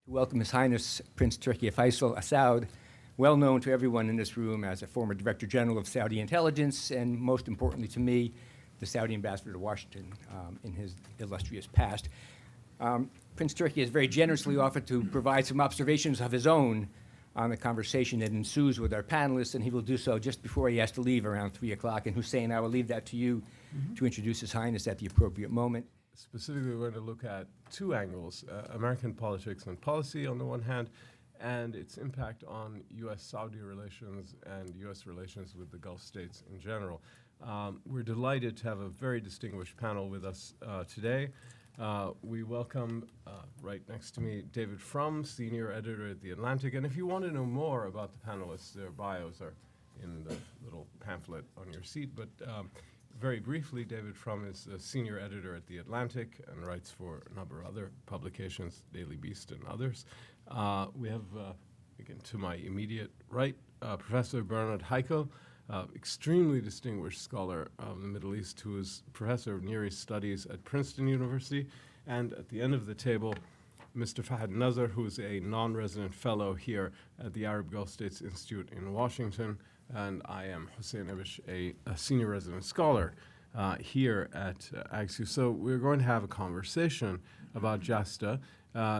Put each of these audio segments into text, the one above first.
To welcome His Highness Prince Turki Faisal Saud, well known to everyone in this room as a former Director General of Saudi intelligence, and most importantly to me, the Saudi ambassador to Washington in his illustrious past. Prince Turki has very generously offered to provide some observations of his own on the conversation that ensues with our panelists, and he will do so just before he has to leave around 3 o'clock. And Hussein, I will leave that to you to introduce His Highness at the appropriate moment. Specifically, we're going to look at two angles, American politics and policy on the one hand, and its impact on U.S.-Saudi relations and U.S. relations with the Gulf states in general. We're delighted to have a very distinguished panel with us today. We welcome, right next to me, David Frum, senior editor at The Atlantic. And if you want to know more about the panelists, their bios are in the little pamphlet on your seat. But very briefly, David Frum is a senior editor at The Atlantic and writes for a number of other publications, Daily Beast and others. We have, again, to my immediate right, Professor Bernard Heikel, extremely distinguished scholar of the Middle East, who is professor of Near East Studies at Princeton University. And at the end of the table, Mr. Fahad Nazar, who is a non-resident fellow here at the Arab Gulf States Institute in Washington. And I am Hussein Ebish, a senior resident scholar here at AGSU. So we're going to have a conversation about JASTA.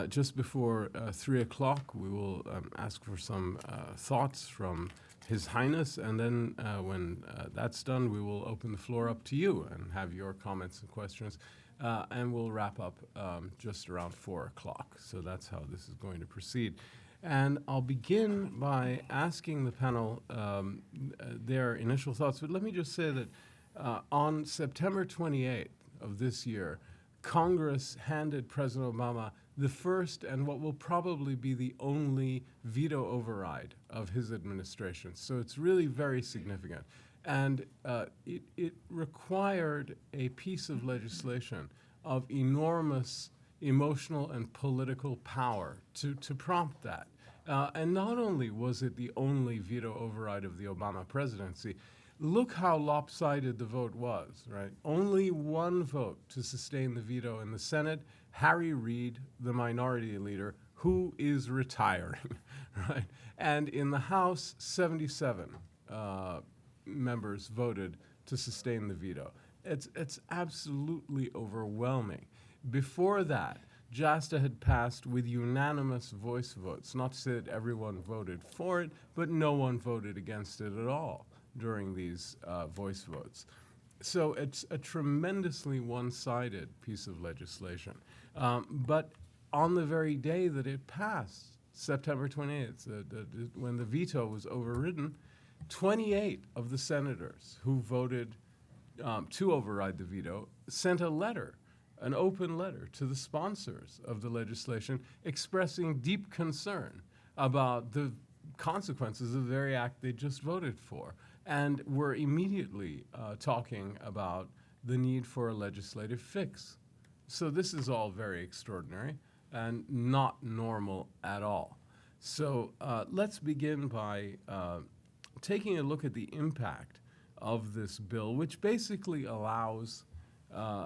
Just before 3 o'clock, we will ask for some thoughts from His Highness, and then when that's done, we will open the floor up to you and have your comments and questions, and we'll wrap up just around 4 o'clock. So that's how this is going to proceed. And I'll begin by asking the panel their initial thoughts, but let me just say that on September 28th of this year, Congress handed President Obama the first and what will probably be the only veto override of his administration. So it's really very significant. And it required a piece of legislation of enormous emotional and political power to prompt that. And not only was it the only veto override of the Obama presidency, look how lopsided the vote was, right? Only one vote to sustain the veto in the Senate, Harry Reid, the minority leader, who is retiring, right? And in the House, 77 members voted to sustain the veto. It's absolutely overwhelming. Before that, JASTA had passed with unanimous voice votes. Not to say that everyone voted for it, but no one voted against it at all during these voice votes. So it's a tremendously one-sided piece of legislation. But on the very day that it passed, September 28th, when the veto was overridden, 28 of the senators who voted to override the veto sent a letter, an open letter to the sponsors of the legislation expressing deep concern about the consequences of the very act they just voted for, and were immediately talking about the need for a legislative fix. So this is all very extraordinary and not normal at all. So let's begin by taking a look at the impact of this bill, which basically allows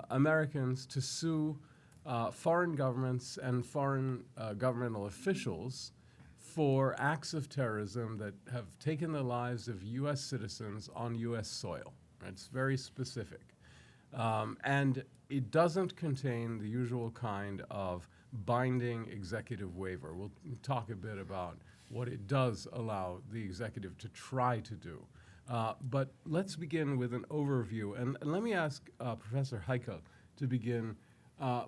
Americans to sue foreign governments and foreign governmental officials for acts of terrorism that have taken the lives of U.S. citizens on U.S. soil. It's very specific. And it doesn't contain the usual kind of binding executive waiver. We'll talk a bit about what it does allow the executive to try to do. But let's begin with an overview. And let me ask Professor Heikel to begin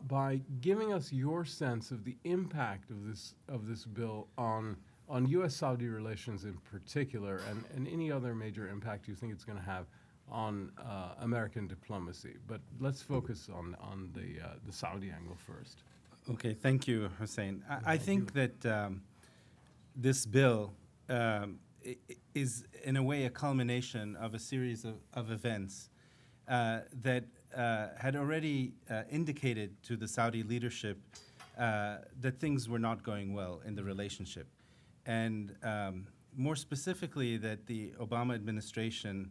by giving us your sense of the impact of this bill on U.S.-Saudi relations in particular, and any other major impact you think it's going to have on American diplomacy. But let's focus on the Saudi angle first. Okay, thank you, Hussein. I think that this bill is, in a way, a culmination of a series of events that had already indicated to the Saudi leadership that things were not going well in the relationship. And more specifically, that the Obama administration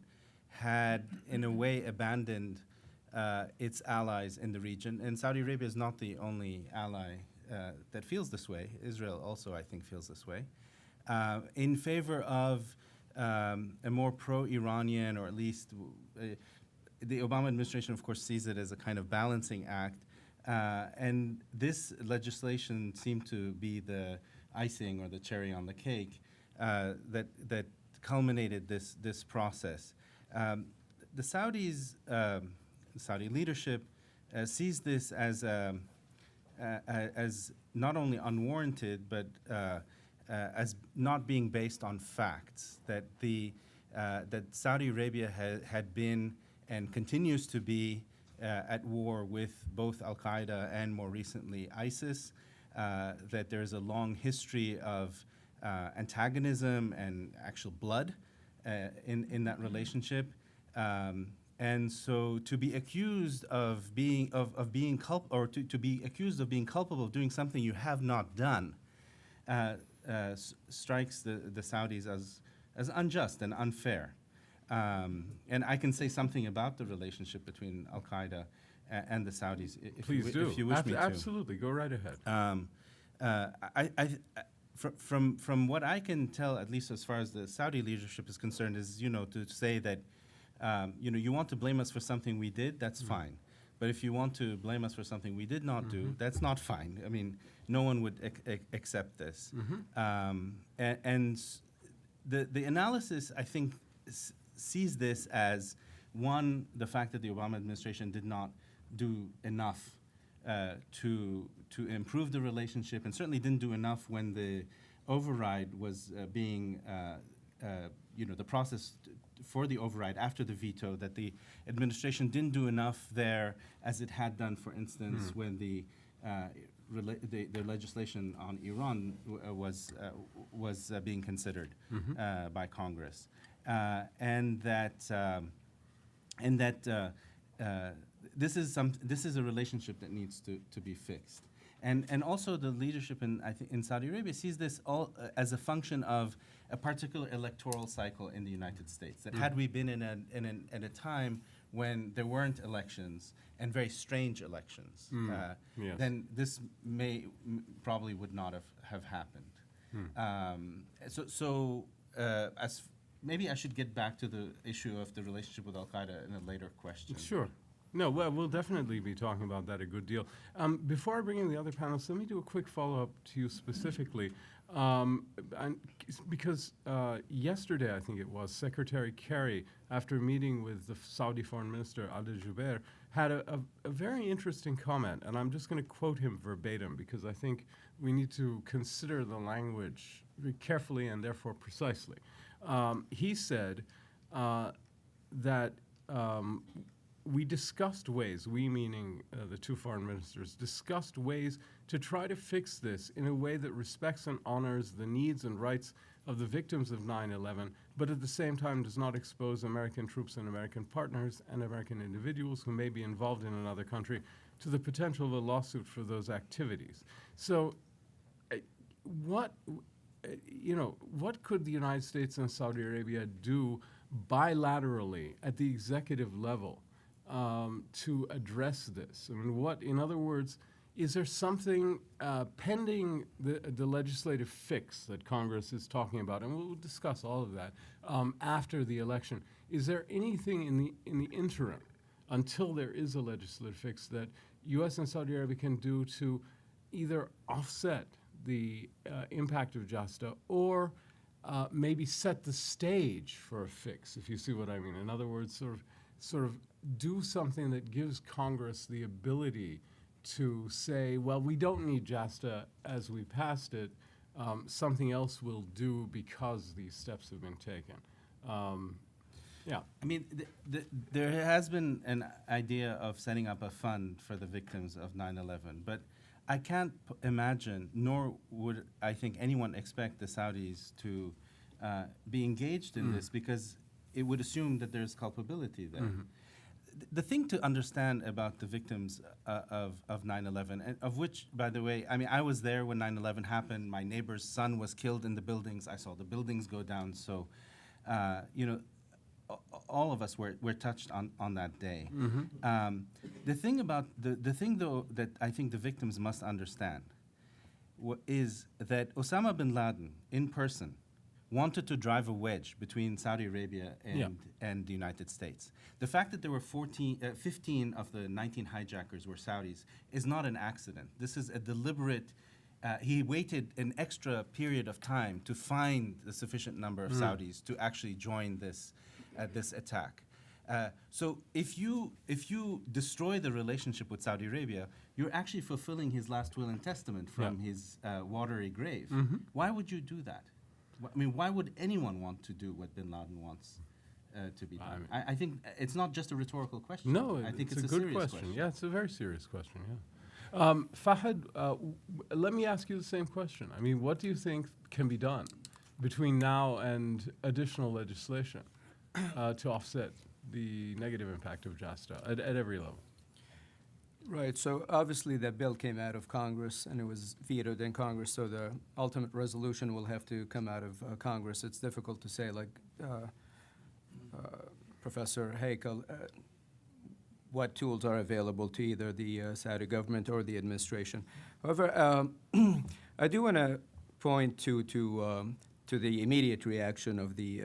had, in a way, abandoned its allies in the region. And Saudi Arabia is not the only ally that feels this way. Israel also, I think, feels this way, in favor of a more pro-Iranian, or at least the Obama administration, of course, sees it as a kind of balancing act. And this legislation seemed to be the icing or the cherry on the cake that culminated this process. The Saudis, Saudi leadership, sees this as not only unwarranted, but as not being based on facts. That that Saudi Arabia had been and continues to be at war with both Al Qaeda and more recently ISIS. That there's a long history of antagonism and actual blood in that relationship. And so to be accused of being to be accused of being culpable of doing something you have not done strikes the Saudis as unjust and unfair. And I can say something about the relationship between Al Qaeda and the Saudis, if you wish me to. Absolutely, go right ahead. From what I can tell, at least as far as the Saudi leadership is concerned, is to say that you want to blame us for something we did, that's fine. But if you want to blame us for something we did not do, that's not fine. I mean, no one would accept this. And the analysis, I think, sees this as, one, the fact that the Obama administration did not do enough to improve the relationship, and certainly didn't do enough when the override was being, the process for the override after the veto, that the administration didn't do enough there as it had done, for instance, when the legislation on Iran was being considered by Congress, and that this is a relationship that needs to be fixed, and also the leadership in Saudi Arabia sees this all as a function of a particular electoral cycle in the United States. That had we been in a time when there weren't elections, and very strange elections, Yes. then this probably would not have happened. Maybe I should get back to the issue of the relationship with Al Qaeda in a later question. Sure. No, well, we'll definitely be talking about that a good deal. Before I bring in the other panelists, let me do a quick follow-up to you specifically. Because yesterday, I think it was, Secretary Kerry, after meeting with the Saudi Foreign Minister Adel Jubeir, had a very interesting comment, and I'm just going to quote him verbatim because I think we need to consider the language very carefully and therefore precisely. He said that we discussed ways, we meaning the two foreign ministers, discussed ways to try to fix this in a way that respects and honors the needs and rights of the victims of 9/11, but at the same time does not expose American troops and American partners and American individuals who may be involved in another country to the potential of a lawsuit for those activities. So what could the United States and Saudi Arabia do bilaterally at the executive level to address this? I mean, in other words, is there something pending the legislative fix that Congress is talking about, and we'll discuss all of that after the election? Is there anything in the interim, until there is a legislative fix, that U.S. and Saudi Arabia can do to either offset the impact of JASTA or maybe set the stage for a fix, if you see what I mean? In other words, sort of do something that gives Congress the ability to say, well, we don't need JASTA as we passed it. Something else will do because these steps have been taken. Yeah. I mean, there has been an idea of setting up a fund for the victims of 9/11, but I can't imagine, nor would I think anyone expect the Saudis to be engaged in this, because it would assume that there's culpability there. The thing to understand about the victims of 9/11, and of which, by the way, I mean, I was there when 9/11 happened. My neighbor's son was killed in the buildings. I saw the buildings go down. So, all of us were touched on that day. The thing though that I think the victims must understand is that Osama bin Laden, in person, wanted to drive a wedge between Saudi Arabia and the United States. The fact that there were 15 of the 19 hijackers were Saudis is not an accident. This is a deliberate. He waited an extra period of time to find the sufficient number of Saudis to actually join this attack. So if you destroy the relationship with Saudi Arabia, you're actually fulfilling his last will and testament from his watery grave. Why would you do that? I mean, why would anyone want to do what bin Laden wants to be done? I think it's not just a rhetorical question. No, I think it's a serious good question. Yeah, it's a very serious question, yeah. Fahad, let me ask you the same question. I mean, what do you think can be done between now and additional legislation to offset the negative impact of JASTA at every level? Right, so obviously that bill came out of Congress and it was vetoed in Congress, so the ultimate resolution will have to come out of Congress. It's difficult to say, like Professor Hakel, what tools are available to either the Saudi government or the administration. However, I do want to point to the immediate reaction of the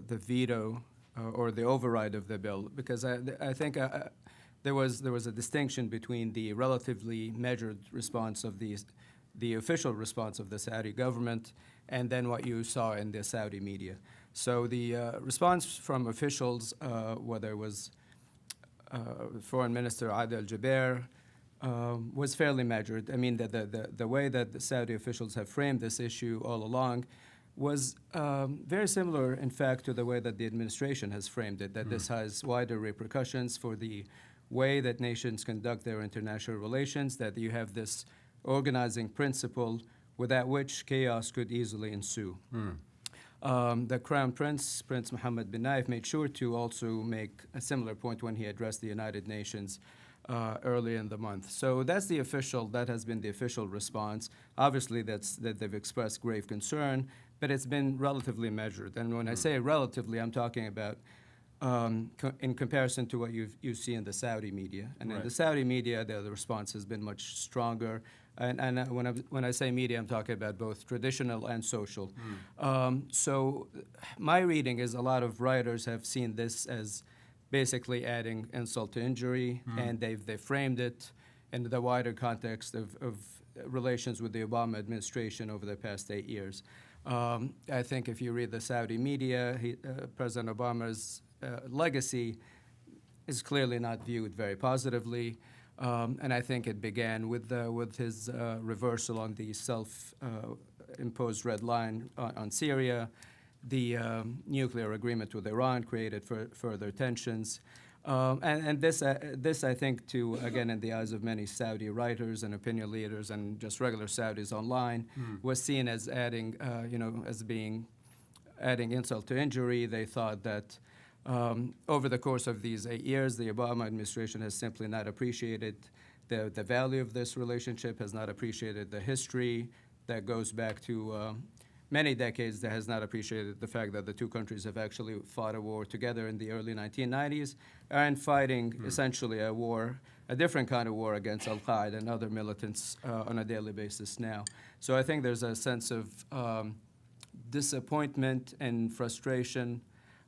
veto or the override of the bill, because I think there was a distinction between the relatively measured response of the official response of the Saudi government and then what you saw in the Saudi media. So the response from officials, whether it was Foreign Minister Adel Jaber, was fairly measured. I mean, the way that the Saudi officials have framed this issue all along was very similar, in fact, to the way that the administration has framed it, that this has wider repercussions for the way that nations conduct their international relations, that you have this organizing principle without which chaos could easily ensue. The Crown Prince, Prince Mohammed bin Nayef, made sure to also make a similar point when he addressed the United Nations early in the month. So that has been the official response. Obviously, that they've expressed grave concern, but it's been relatively measured. And when I say relatively, I'm talking about in comparison to what you see in the Saudi media. And in the Saudi media, the response has been much stronger. And when I say media, I'm talking about both traditional and social. So my reading is a lot of writers have seen this as basically adding insult to injury, and they've framed it in the wider context of relations with the Obama administration over the past 8 years. I think if you read the Saudi media, President Obama's legacy is clearly not viewed very positively, and I think it began with his reversal on the self-imposed red line on Syria. The nuclear agreement with Iran created further tensions. And this, I think, again, in the eyes of many Saudi writers and opinion leaders and just regular Saudis online, was seen as adding insult to injury. They thought that over the course of these 8 years, the Obama administration has simply not appreciated the value of this relationship, has not appreciated the history that goes back to many decades, that has not appreciated the fact that the two countries have actually fought a war together in the early 1990s and fighting essentially a different kind of war against Al-Qaeda and other militants on a daily basis now. So I think there's a sense of disappointment and frustration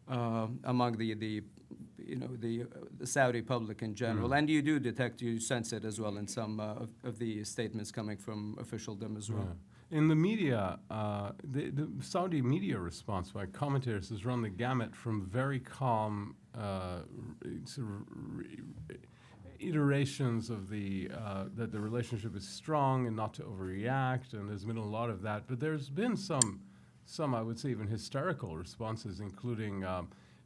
among the Saudi public in general. And you sense it as well in some of the statements coming from officialdom as well. In the media, the Saudi media response by commentators has run the gamut from very calm iterations of that the relationship is strong and not to overreact, and there's been a lot of that. But there's been some I would say even hysterical responses, including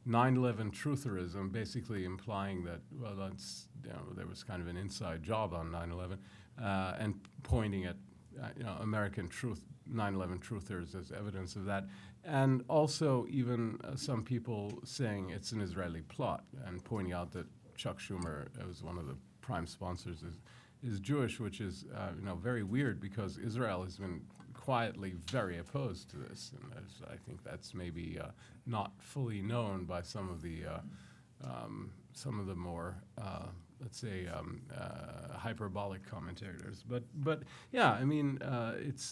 9/11 trutherism, basically implying that, well, there was kind of an inside job on 9/11, and pointing at American 9/11 truthers as evidence of that, and also even some people saying it's an Israeli plot and pointing out that Chuck Schumer, as one of the prime sponsors, is Jewish, which is very weird because Israel has been quietly very opposed to this, and I think that's maybe not fully known by some of the more let's say, hyperbolic commentators. But yeah, I mean,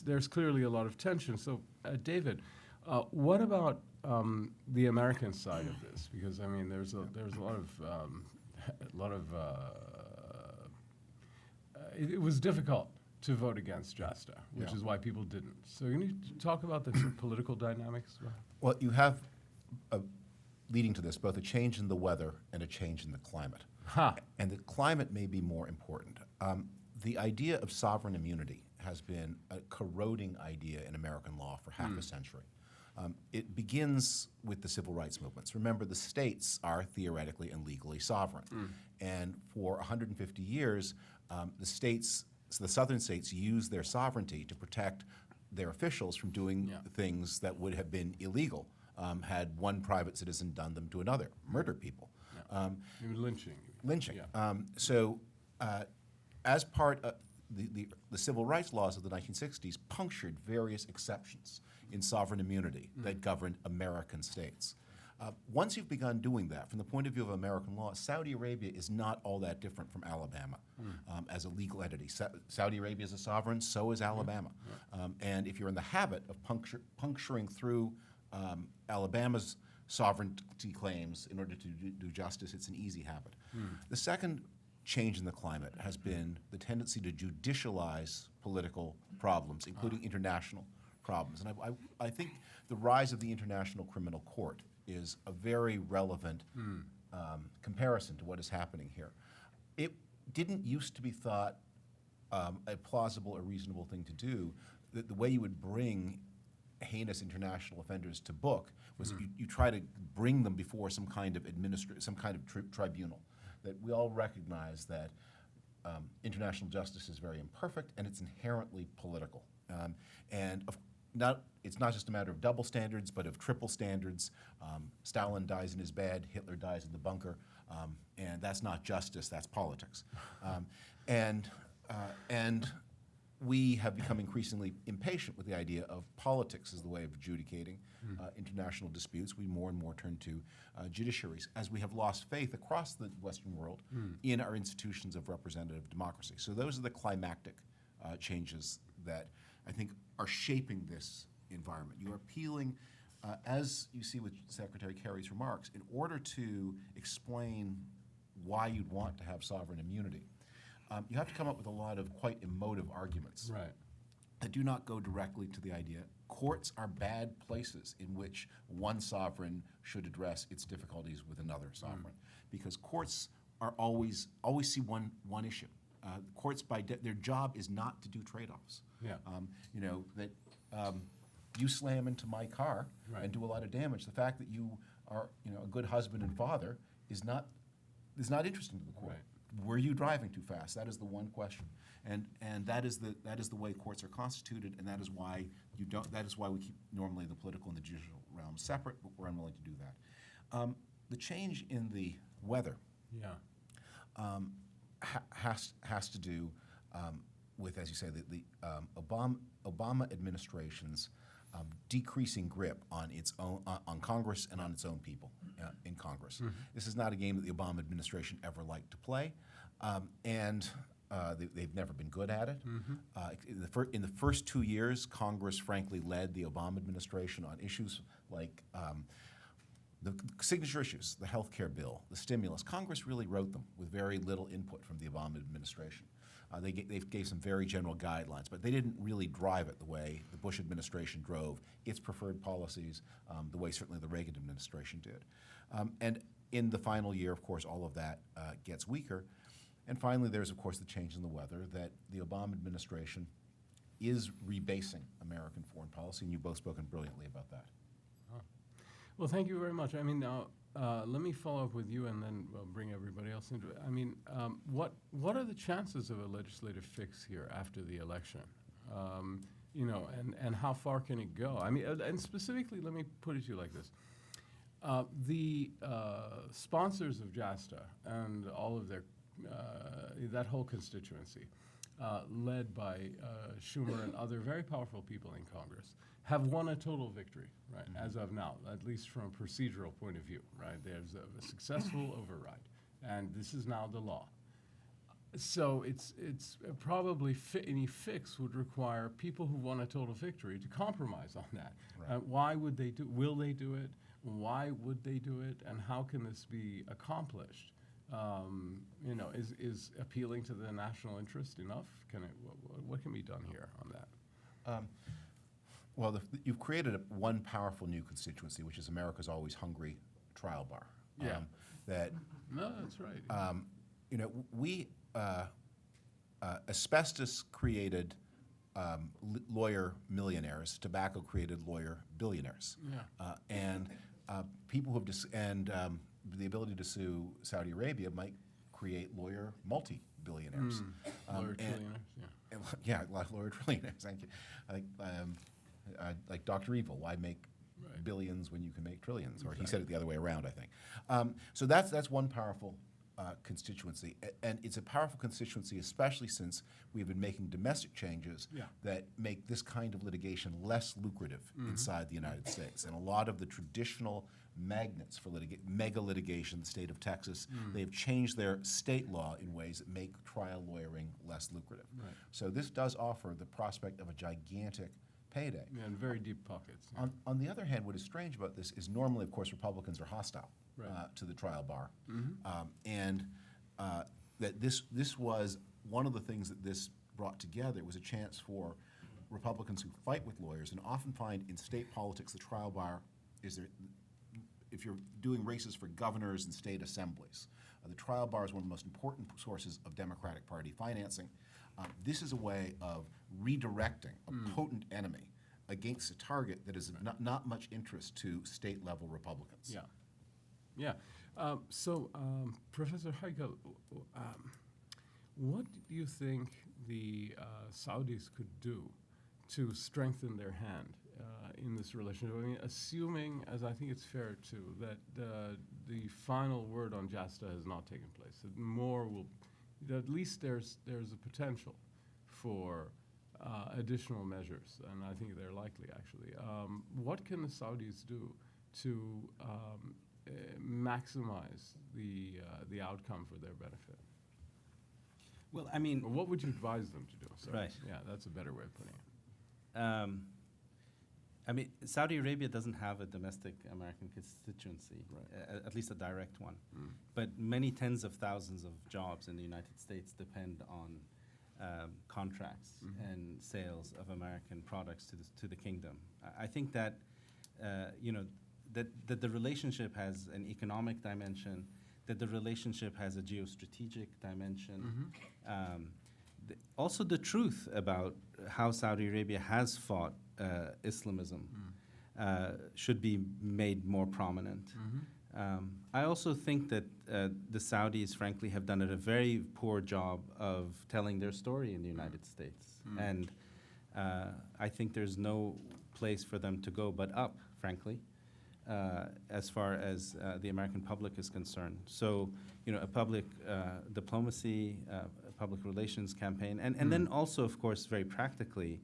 there's clearly a lot of tension. So, David, what about the American side of this? Because I mean, there's a lot of it was difficult to vote against JASTA, which is why people didn't. So can you talk about the political dynamics? Well, you have, leading to this, both a change in the weather and a change in the climate. And the climate may be more important. The idea of sovereign immunity has been a corroding idea in American law for half a century. It begins with the civil rights movements. Remember, the states are theoretically and legally sovereign. And for 150 years, the southern states used their sovereignty to protect their officials from doing things that would have been illegal had one private citizen done them to another, murder people. Lynching. Lynching. So as part of the civil rights laws of the 1960s punctured various exceptions in sovereign immunity that governed American states. Once you've begun doing that, from the point of view of American law, Saudi Arabia is not all that different from Alabama as a legal entity. Saudi Arabia is a sovereign, so is Alabama. And if you're in the habit of puncturing through Alabama's sovereignty claims in order to do justice, it's an easy habit. The second change in the climate has been the tendency to judicialize political problems, including international problems. And I think the rise of the International Criminal Court is a very relevant comparison to what is happening here. It didn't used to be thought a plausible or reasonable thing to do. The way you would bring heinous international offenders to book was you try to bring them before some kind of tribunal. That we all recognize that international justice is very imperfect and it's inherently political. It's not just a matter of double standards, but of triple standards. Stalin dies in his bed, Hitler dies in the bunker, and that's not justice, that's politics. And we have become increasingly impatient with the idea of politics as the way of adjudicating international disputes. We more and more turn to judiciaries, as we have lost faith across the Western world in our institutions of representative democracy. So those are the climactic changes that I think are shaping this environment. You are appealing, as you see with Secretary Kerry's remarks, in order to explain why you'd want to have sovereign immunity. You have to come up with a lot of quite emotive arguments that do not go directly to the idea. Courts are bad places in which one sovereign should address its difficulties with another sovereign, because courts are always see one issue. Courts, their job is not to do trade-offs. You slam into my car and do a lot of damage. The fact that you are a good husband and father is not interesting to the court. Were you driving too fast? That is the one question, and that is the way courts are constituted, and that is why we keep normally the political and the judicial realm separate, but we're unwilling to do that. The change in the weather has to do with, as you say, the Obama administration's decreasing grip on its own on Congress and on its own people in Congress. This is not a game that the Obama administration ever liked to play, and they've never been good at it. In the first 2 years, Congress frankly led the Obama administration on issues like the signature issues, the health care bill, the stimulus. Congress really wrote them with very little input from the Obama administration. They gave some very general guidelines, but they didn't really drive it the way the Bush administration drove its preferred policies, the way certainly the Reagan administration did. And in the final year, of course, all of that gets weaker. And finally, there's, of course, the change in the weather that the Obama administration is rebasing American foreign policy, and you've both spoken brilliantly about that. Well, thank you very much. I mean, now, let me follow up with you and then bring everybody else into it. I mean, what are the chances of a legislative fix here after the election? And how far can it go? I mean, and specifically, let me put it to you like this. The sponsors of JASTA and all of their, that whole constituency, led by Schumer and other very powerful people in Congress, have won a total victory, right, as of now, at least from a procedural point of view, right? There's a successful override, and this is now the law. So it's probably any fix would require people who want a total victory to compromise on that. Right. Why would they do? Will they do it? Why would they do it? And how can this be accomplished? Is appealing to the national interest enough? What can be done here on that? Well, you've created one powerful new constituency, which is America's always hungry trial bar. Yeah. That No, that's right. asbestos created lawyer millionaires. Tobacco created lawyer billionaires. Yeah. And people who have the ability to sue Saudi Arabia might create lawyer multi-billionaires. Lawyer and- trillionaires, yeah. Yeah, like lawyer trillionaires. Thank you. Like Dr. Evil. Why make Right. billions when you can make trillions? Or he said it the other way around, I think. So that's one powerful constituency, and it's a powerful constituency, especially since we've been making domestic changes Yeah. that make this kind of litigation less lucrative inside the United States. And a lot of the traditional magnets for mega litigation, the state of Texas, they've changed their state law in ways that make trial lawyering less lucrative. Right. So this does offer the prospect of a gigantic payday. Yeah, and very deep pockets. Yeah. On the other hand, what is strange about this is normally, of course, Republicans are hostile Right. to the trial bar, and that this was one of the things that this brought together. It was a chance for Republicans who fight with lawyers and often find in state politics the trial bar is there. If you're doing races for governors and state assemblies, the trial bar is one of the most important sources of Democratic Party financing. This is a way of redirecting a potent enemy against a target that is of not much interest to state-level Republicans. Yeah. Yeah. Professor Heikel, what do you think the Saudis could do to strengthen their hand in this relationship? I mean, assuming, as I think it's fair to, that the final word on JASTA has not taken place, that more will, at least there's a potential for additional measures, and I think they're likely, actually. What can the Saudis do to maximize the outcome for their benefit? Well, I mean, Or what would you advise them to do? Sorry. Right. Yeah, that's a better way of putting it. I mean, Saudi Arabia doesn't have a domestic American constituency, at least a direct one. But many tens of thousands of jobs in the United States depend on contracts and sales of American products to the kingdom. I think that that the relationship has an economic dimension, that the relationship has a geostrategic dimension. Also, the truth about how Saudi Arabia has fought Islamism should be made more prominent. I also think that the Saudis, frankly, have done a very poor job of telling their story in the United States. And I think there's no place for them to go but up, frankly, as far as the American public is concerned. So, a public diplomacy, a public relations campaign, and then also, of course, very practically,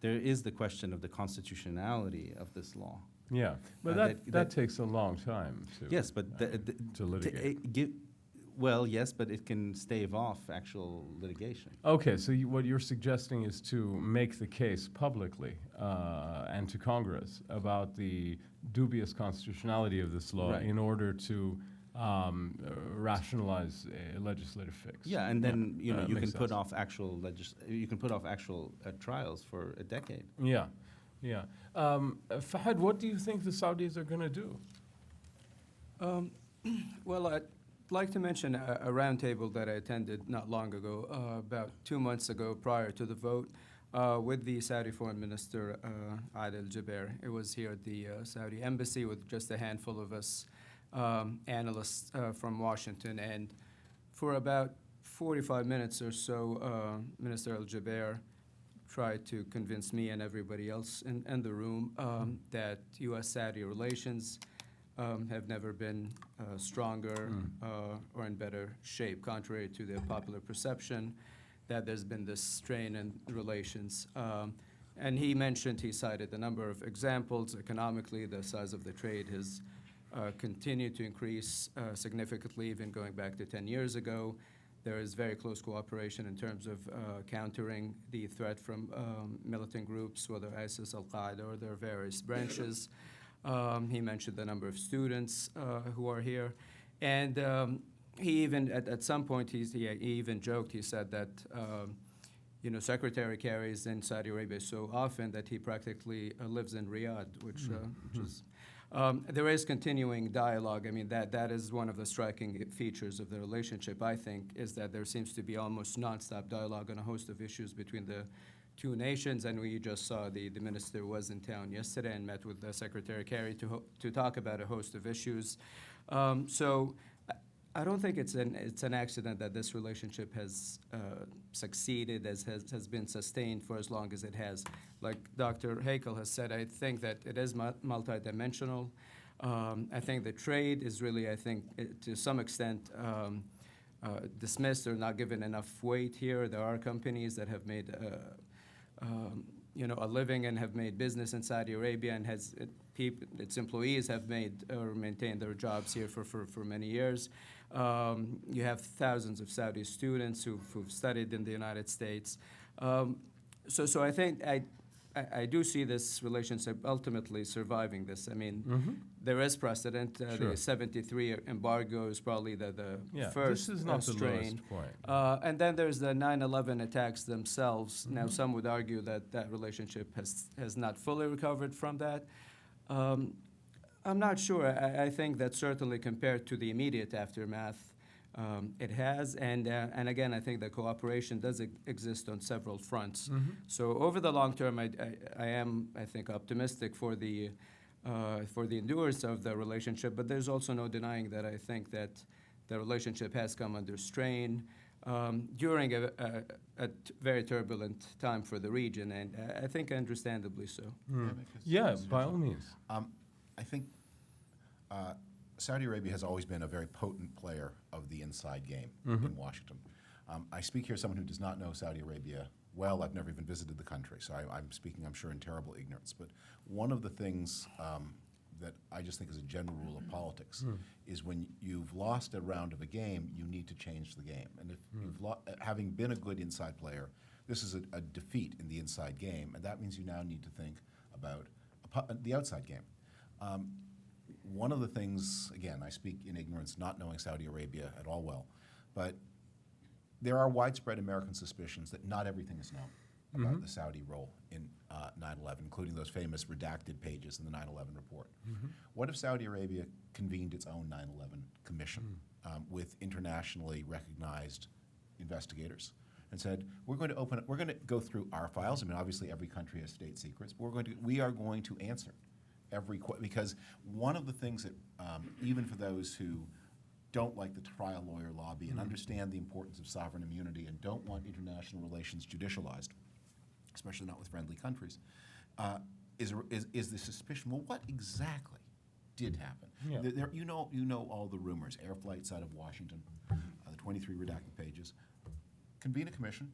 there is the question of the constitutionality of this law. Yeah, but that takes a long time to Yes, but to litigate. well, yes, but it can stave off actual litigation. Okay, so what you're suggesting is to make the case publicly and to Congress about the dubious constitutionality of this law Right. in order to rationalize a legislative fix. Yeah, and then you makes can put sense. off actual trials for a decade. Yeah, yeah. Fahad, what do you think the Saudis are going to do? Well, I'd like to mention a roundtable that I attended not long ago, about 2 months ago, prior to the vote, with the Saudi Foreign Minister, Adel Jaber. It was here at the Saudi Embassy with just a handful of us analysts from Washington. And for about 45 minutes or so, Minister Al-Jaber tried to convince me and everybody else in the room that U.S.-Saudi relations have never been stronger or in better shape, contrary to the popular perception that there's been this strain in relations. And he cited a number of examples. Economically, the size of the trade has continued to increase significantly, even going back to 10 years ago. There is very close cooperation in terms of countering the threat from militant groups, whether ISIS, Al-Qaeda, or their various branches. He mentioned the number of students who are here. And he even, at some point, he even joked, he said that, Secretary Kerry is in Saudi Arabia so often that he practically lives in Riyadh, which is... there is continuing dialogue. I mean, that is one of the striking features of the relationship, I think, is that there seems to be almost nonstop dialogue on a host of issues between the two nations. And we just saw the minister was in town yesterday and met with Secretary Kerry to talk about a host of issues. So I don't think it's an accident that this relationship has succeeded, has been sustained for as long as it has. Like Dr. Hakel has said, I think that it is multidimensional. I think the trade is really, to some extent, dismissed or not given enough weight here. There are companies that have made a living and have made business in Saudi Arabia, and its employees have made or maintained their jobs here for many years. You have thousands of Saudi students who've studied in the United States. So I think I do see this relationship ultimately surviving this. I mean, there is precedent. Sure. The 73 embargo is probably the first this is not the strain. lowest point. And then there's the 9/11 attacks themselves. Now, some would argue that relationship has not fully recovered from that. I'm not sure. I think that certainly compared to the immediate aftermath, it has. And again, I think the cooperation does exist on several fronts. So over the long term, I am, I think, optimistic for the endurance of the relationship. But there's also no denying that I think that the relationship has come under strain during a very turbulent time for the region, and I think understandably so. Yeah, by all means. I think Saudi Arabia has always been a very potent player of the inside game in Washington. I speak here as someone who does not know Saudi Arabia well. I've never even visited the country, so I'm speaking, I'm sure, in terrible ignorance. But one of the things that I just think is a general rule of politics is when you've lost a round of a game, you need to change the game. And if having been a good inside player, this is a defeat in the inside game, and that means you now need to think about the outside game. One of the things, again, I speak in ignorance, not knowing Saudi Arabia at all well, but there are widespread American suspicions that not everything is known about the Saudi role in 9/11, including those famous redacted pages in the 9/11 report. What if Saudi Arabia convened its own 9/11 commission with internationally recognized investigators and said, we're going to go through our files. I mean, obviously every country has state secrets, but we are going to answer every question, because one of the things that, even for those who don't like the trial lawyer lobby and understand the importance of sovereign immunity and don't want international relations judicialized, especially not with friendly countries, is the suspicion, well, what exactly did happen? Yeah. You know all the rumors, air flights out of Washington, the 23 redacted pages. Convene a commission,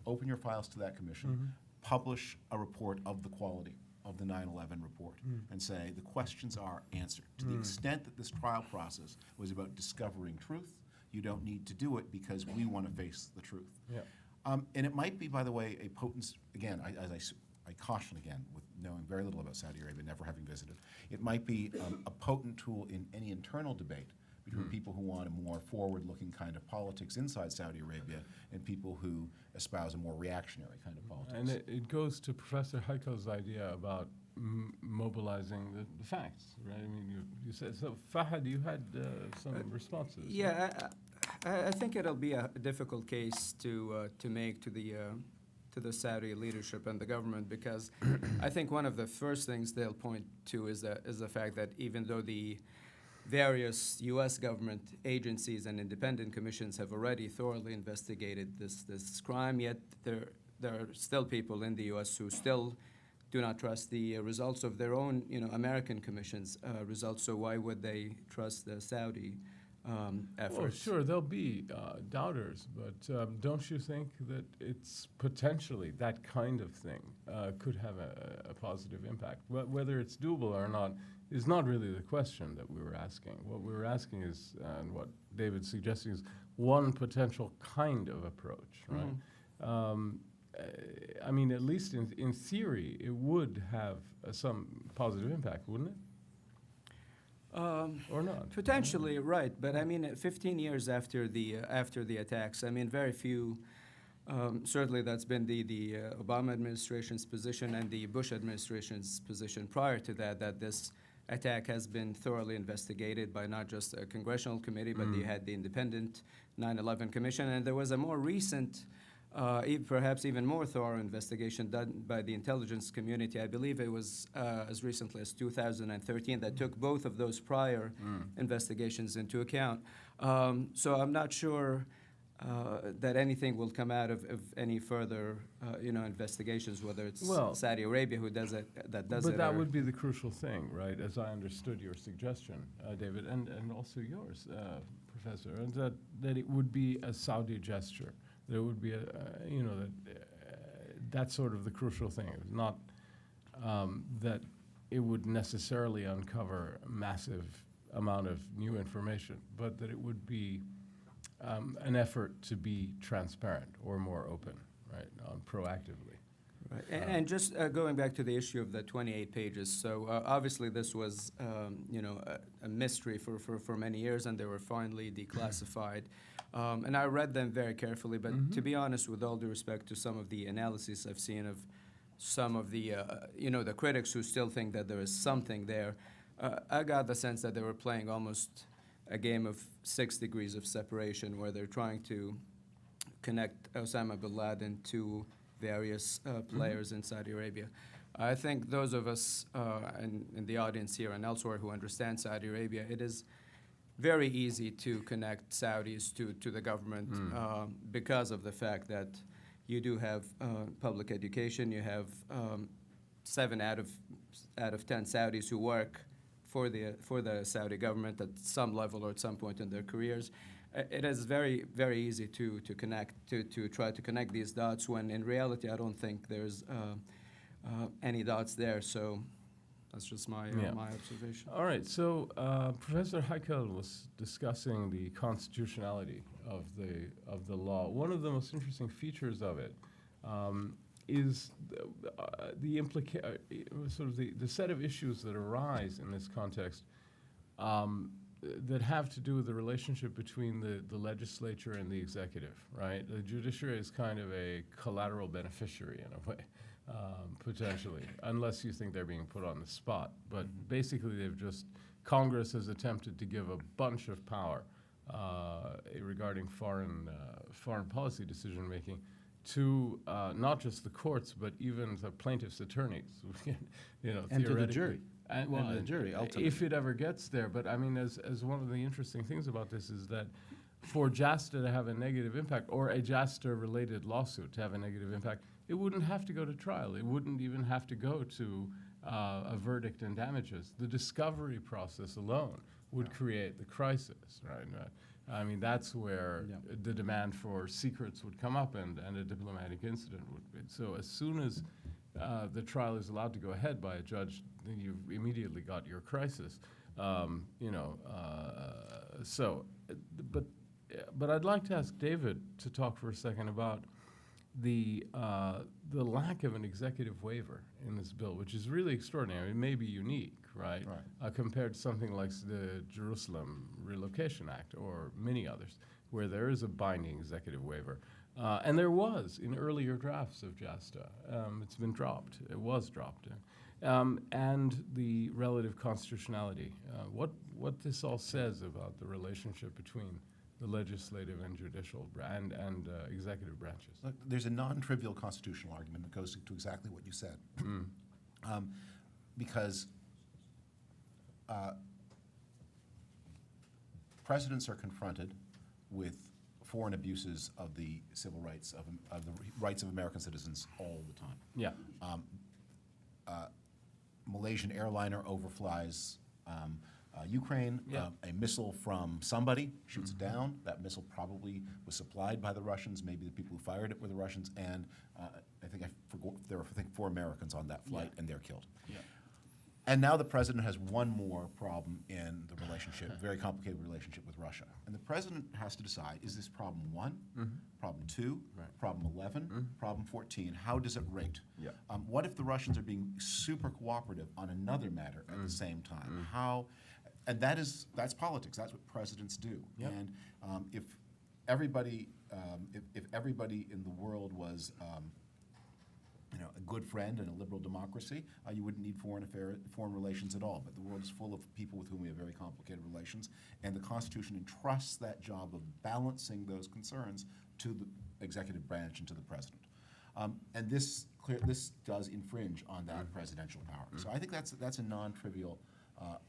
open your files to that commission, publish a report of the quality of the 9/11 report, and say the questions are answered. To the extent that this trial process was about discovering truth, you don't need to do it because we want to face the truth. Yeah. And it might be, by the way, a potent, again, I caution again, with knowing very little about Saudi Arabia, never having visited, it might be a potent tool in any internal debate between people who want a more forward-looking kind of politics inside Saudi Arabia and people who espouse a more reactionary kind of politics. And it goes to Professor Heikel's idea about mobilizing the facts, right? I mean, you said, so Fahad, you had some responses. Yeah, I think it'll be a difficult case to make to the Saudi leadership and the government, because I think one of the first things they'll point to is the fact that even though the various U.S. government agencies and independent commissions have already thoroughly investigated this crime, yet there are still people in the U.S. who still do not trust the results of their own, American commission's results. So why would they trust the Saudi efforts? Well, sure, there'll be doubters, but don't you think that it's potentially that kind of thing could have a positive impact? Whether it's doable or not is not really the question that we were asking. What we were asking is, and what David's suggesting is, one potential kind of approach, right? I mean, at least in theory, it would have some positive impact, wouldn't it? Or not? Potentially, right. But I mean, 15 years after the attacks, I mean, very few. Certainly, that's been the Obama administration's position and the Bush administration's position prior to that. That this attack has been thoroughly investigated by not just a congressional committee, but they had the independent 9/11 Commission, and there was a more recent. Perhaps even more thorough investigation done by the intelligence community. I believe it was as recently as 2013 that took both of those prior investigations into account. So I'm not sure that anything will come out of any further, investigations, whether it's Well, Saudi Arabia who does it, But that would be the crucial thing, right, as I understood your suggestion, David, and also yours, Professor, and that it would be a Saudi gesture. There would be that's sort of the crucial thing. It's not that it would necessarily uncover a massive amount of new information, but that it would be an effort to be transparent or more open, right, proactively. Right. And just going back to the issue of the 28 pages, so obviously this was, a mystery for many years, and they were finally declassified. And I read them very carefully, but to be honest, with all due respect to some of the analyses I've seen of some of the, the critics who still think that there is something there, I got the sense that they were playing almost a game of 6 degrees of separation, where they're trying to connect Osama bin Laden to various players in Saudi Arabia. I think those of us in the audience here and elsewhere who understand Saudi Arabia, it is very easy to connect Saudis to the government because of the fact that you do have public education. You have 7 out of 10 Saudis who work for the Saudi government at some level or at some point in their careers. It is very, very easy to try to connect these dots, when in reality I don't think there's any dots there. So that's just my observation. All right, so Professor Heikel was discussing the constitutionality of the law. One of the most interesting features of it is the set of issues that arise in this context that have to do with the relationship between the legislature and the executive, right? The judiciary is kind of a collateral beneficiary in a way, potentially, unless you think they're being put on the spot. But basically, Congress has attempted to give a bunch of power regarding foreign policy decision making to not just the courts, but even the plaintiffs' attorneys. And to the jury. And the jury, ultimately. if it ever gets there. But I mean, as one of the interesting things about this is that for JASTA to have a negative impact, or a JASTA-related lawsuit to have a negative impact, it wouldn't have to go to trial. It wouldn't even have to go to a verdict and damages. The discovery process alone would create the crisis, right? I mean, that's where the demand for secrets would come up, and a diplomatic incident would be. So as soon as the trial is allowed to go ahead by a judge, then you've immediately got your crisis. But I'd like to ask David to talk for a second about the lack of an executive waiver in this bill, which is really extraordinary. It may be unique, right? Compared to something like the Jerusalem Relocation Act or many others, where there is a binding executive waiver. And there was in earlier drafts of JASTA. It's been dropped. It was dropped. And the relative constitutionality. What this all says about the relationship between the legislative and judicial and executive branches. Look, there's a non-trivial constitutional argument that goes to exactly what you said. Because presidents are confronted with foreign abuses of the civil rights of the rights of American citizens all the time. Yeah. Malaysian airliner overflies Ukraine. Yeah. A missile from somebody shoots it down. That missile probably was supplied by the Russians. Maybe the people who fired it were the Russians. And there were 4 Americans on that flight, and they're killed. Yeah. And now the president has one more problem in the relationship, very complicated relationship with Russia. And the president has to decide, is this problem 1, problem 2, problem 11, problem 14? How does it rate? Yeah. What if the Russians are being super cooperative on another matter at the same time? And that's politics. That's what presidents do. Yep. And if everybody in the world was a good friend and a liberal democracy, you wouldn't need foreign relations at all. But the world is full of people with whom we have very complicated relations, and the Constitution entrusts that job of balancing those concerns to the executive branch and to the president. And this does infringe on that presidential power. So I think that's a non-trivial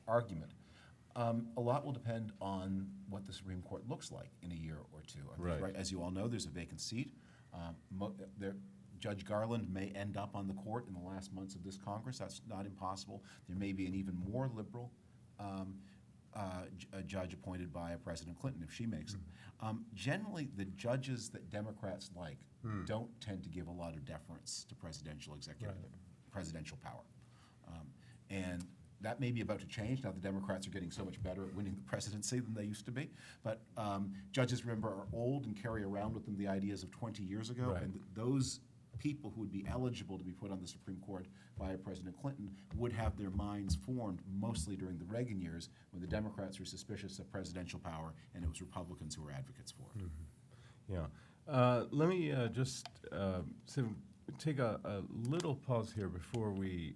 argument. A lot will depend on what the Supreme Court looks like in a year or two. Right. As you all know, there's a vacant seat. Judge Garland may end up on the court in the last months of this Congress. That's not impossible. There may be an even more liberal a judge appointed by President Clinton if she makes it. Generally, the judges that Democrats like don't tend to give a lot of deference to presidential power. And that may be about to change now the Democrats are getting so much better at winning the presidency than they used to be. But judges, remember, are old and carry around with them the ideas of 20 years ago. Right. And those people who would be eligible to be put on the Supreme Court by President Clinton would have their minds formed mostly during the Reagan years when the Democrats were suspicious of presidential power and it was Republicans who were advocates for it. Yeah. Let me just take a little pause here before we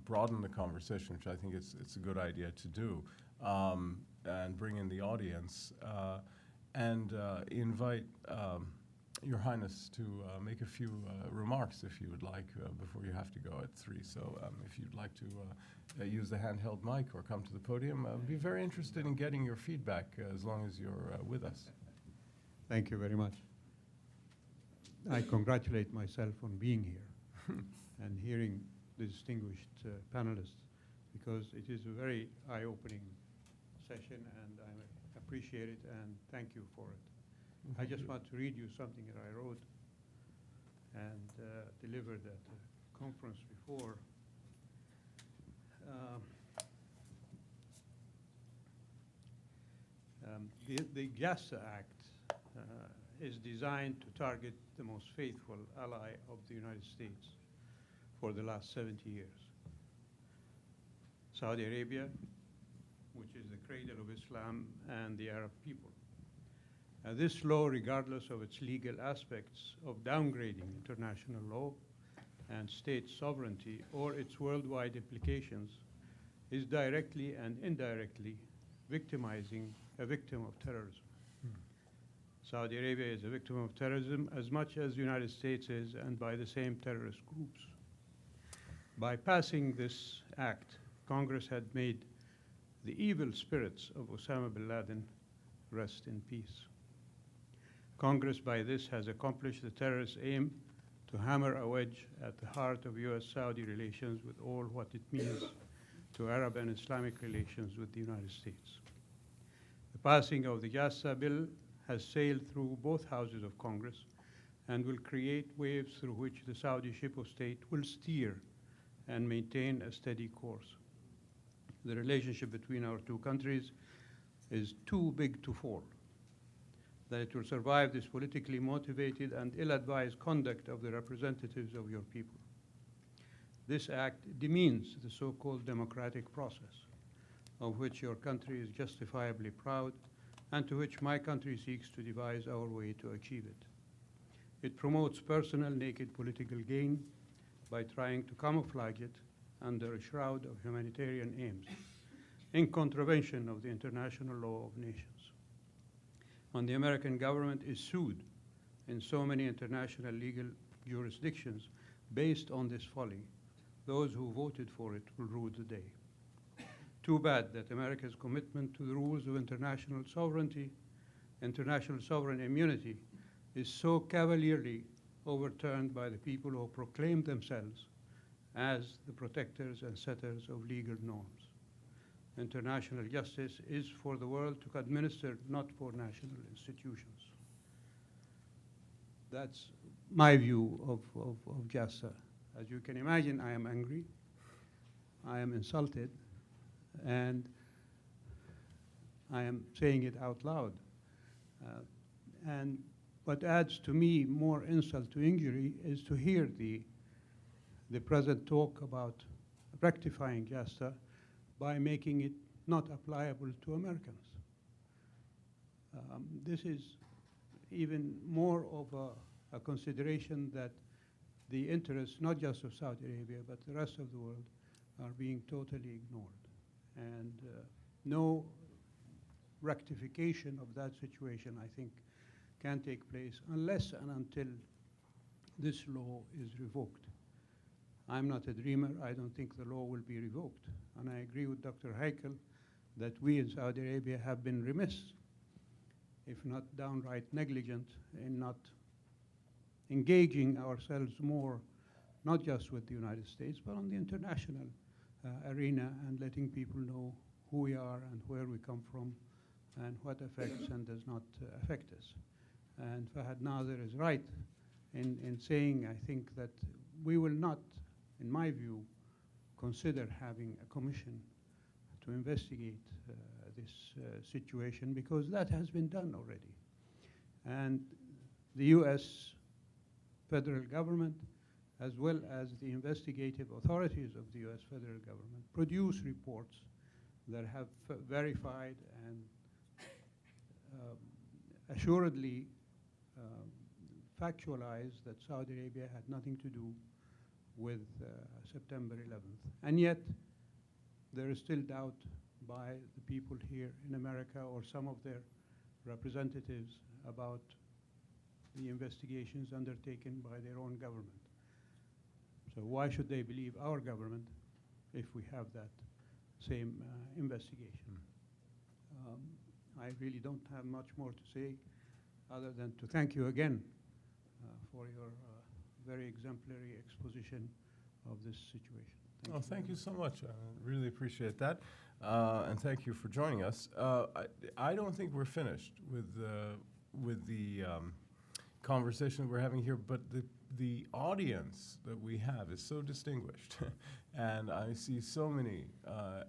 broaden the conversation, which I think it's a good idea to do, and bring in the audience and invite Your Highness to make a few remarks, if you would like, before you have to go at 3. So if you'd like to use the handheld mic or come to the podium, I'd be very interested in getting your feedback as long as you're with us. Thank you very much. I congratulate myself on being here and hearing the distinguished panelists, because it is a very eye-opening session and I appreciate it and thank you for it. I just want to read you something that I wrote and delivered at a conference before. The JASTA Act is designed to target the most faithful ally of the United States for the last 70 years. Saudi Arabia, which is the cradle of Islam and the Arab people. This law, regardless of its legal aspects of downgrading international law and state sovereignty or its worldwide implications, is directly and indirectly victimizing a victim of terrorism. Saudi Arabia is a victim of terrorism as much as the United States is, and by the same terrorist groups. By passing this act, Congress had made the evil spirits of Osama bin Laden rest in peace. Congress, by this, has accomplished the terrorist aim to hammer a wedge at the heart of U.S.-Saudi relations with all what it means to Arab and Islamic relations with the United States. The passing of the JASTA bill has sailed through both houses of Congress and will create waves through which the Saudi ship of state will steer and maintain a steady course. The relationship between our two countries is too big to fall, that it will survive this politically motivated and ill-advised conduct of the representatives of your people. This act demeans the so-called democratic process, of which your country is justifiably proud and to which my country seeks to devise our way to achieve it. It promotes personal naked political gain by trying to camouflage it under a shroud of humanitarian aims, in contravention of the international law of nations. When the American government is sued in so many international legal jurisdictions based on this folly, those who voted for it will rue the day. Too bad that America's commitment to the rules of international sovereignty, international sovereign immunity, is so cavalierly overturned by the people who proclaim themselves as the protectors and setters of legal norms. International justice is for the world to administer, not for national institutions. That's my view of JASTA. As you can imagine, I am angry. I am insulted, and I am saying it out loud. And what adds to me more insult to injury is to hear the present talk about rectifying JASTA by making it not applicable to Americans. This is even more of a consideration that the interests, not just of Saudi Arabia, but the rest of the world, are being totally ignored. And no rectification of that situation, I think, can take place unless and until this law is revoked. I'm not a dreamer. I don't think the law will be revoked. And I agree with Dr. Heikel that we in Saudi Arabia have been remiss, if not downright negligent, in not engaging ourselves more, not just with the United States, but on the international arena, and letting people know who we are and where we come from and what affects and does not affect us. And Fahad Nazer is right in saying, I think, that we will not, in my view, consider having a commission to investigate this situation, because that has been done already. And the US federal government, as well as the investigative authorities of the US federal government, produce reports that have verified and assuredly factualized that Saudi Arabia had nothing to do with September 11th. And yet, there is still doubt by the people here in America or some of their representatives about the investigations undertaken by their own government. So why should they believe our government if we have that same investigation? I really don't have much more to say other than to thank you again for your very exemplary exposition of this situation. Thank you so much. I really appreciate that. And thank you for joining us. I don't think we're finished with the conversation we're having here, but the audience that we have is so distinguished. And I see so many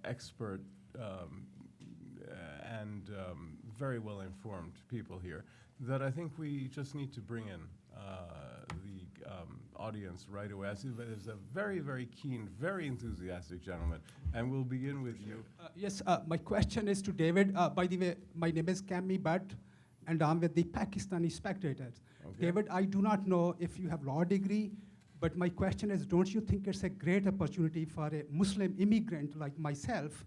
expert and very well-informed people here that I think we just need to bring in the audience right away. I see there's a very, very keen, very enthusiastic gentleman, and we'll begin with you. Yes, my question is to David. By the way, my name is Cammy Butt, and I'm with the Pakistani Spectators. Okay. David, I do not know if you have law degree, but my question is, don't you think it's a great opportunity for a Muslim immigrant like myself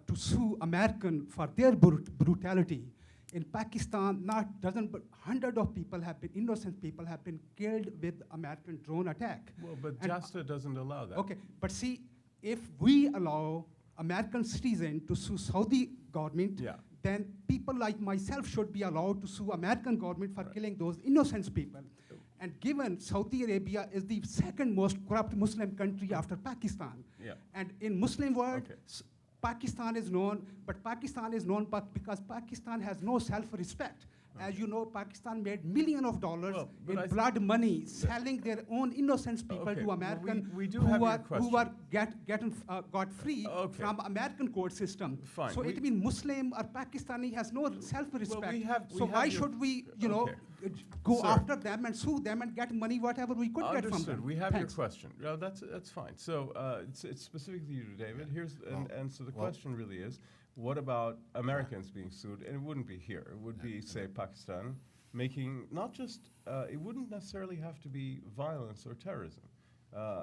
to sue American for their brutality? In Pakistan, not dozen, but hundreds of people have been, innocent people have been killed with American drone attack. Well, but And, JASTA doesn't allow that. Okay, but see, if we allow American citizen to sue Saudi government, Yeah. then people like myself should be allowed to sue American government for killing those innocent people. And given Saudi Arabia is the second most corrupt Muslim country after Pakistan. Yeah. And in Muslim world, Okay. Pakistan is known, but Pakistan is known because Pakistan has no self-respect. As you know, Pakistan made millions of dollars Well, but in I blood money, selling their own innocent people Okay, to well, American we do who have your are question. got free Okay. from American court system. Fine, So we- it means Muslim or Pakistani has no self-respect. Well, we have so your- why should we, Okay. go Sir. after them and sue them and get money, whatever we could get from Understood. them? We have Thanks. your question. No, that's fine. So it's specific to you, David. Here's and so the question really is, what about Americans being sued? And it wouldn't be here. It would be, say, Pakistan, making not just. It wouldn't necessarily have to be violence or terrorism.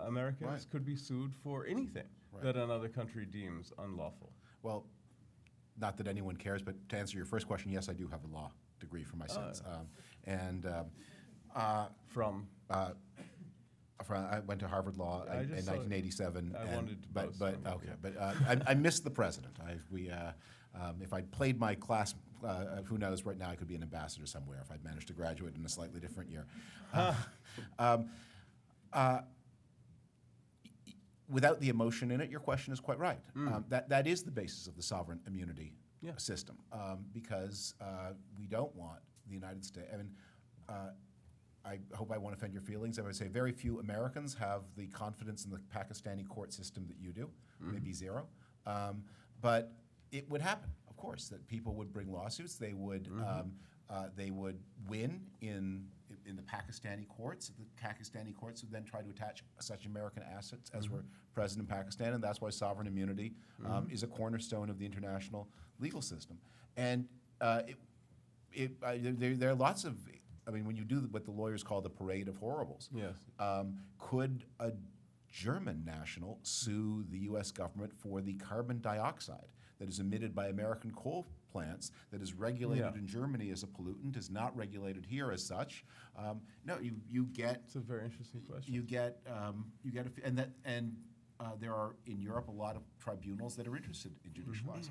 Americans Right. could be sued for anything Right. that another country deems unlawful. Well, not that anyone cares, but to answer your first question, yes, I do have a law degree for my sins. From I went to Harvard Law I in just saw it. 1987. I wanted to boast but on it, okay, yeah. but I missed the president. If I'd played my class, who knows? Right now, I could be an ambassador somewhere if I'd managed to graduate in a slightly different year. Without the emotion in it, your question is quite right. That is the basis of the sovereign immunity Yeah. system, because we don't want the United States. I mean, I hope I won't offend your feelings. I would say very few Americans have the confidence in the Pakistani court system that you do, maybe zero. But it would happen, of course, that people would bring lawsuits. They would win in the Pakistani courts. The Pakistani courts would then try to attach such American assets as were present in Pakistan, and that's why sovereign immunity is a cornerstone of the international legal system. And there are lots of, I mean, when you do what the lawyers call the parade of horribles, Yes. Could a German national sue the U.S. government for the carbon dioxide that is emitted by American coal plants, that is regulated in Germany as a pollutant, is not regulated here as such? No, you get. It's a very interesting question. You get, there are in Europe a lot of tribunals that are interested in judicializing.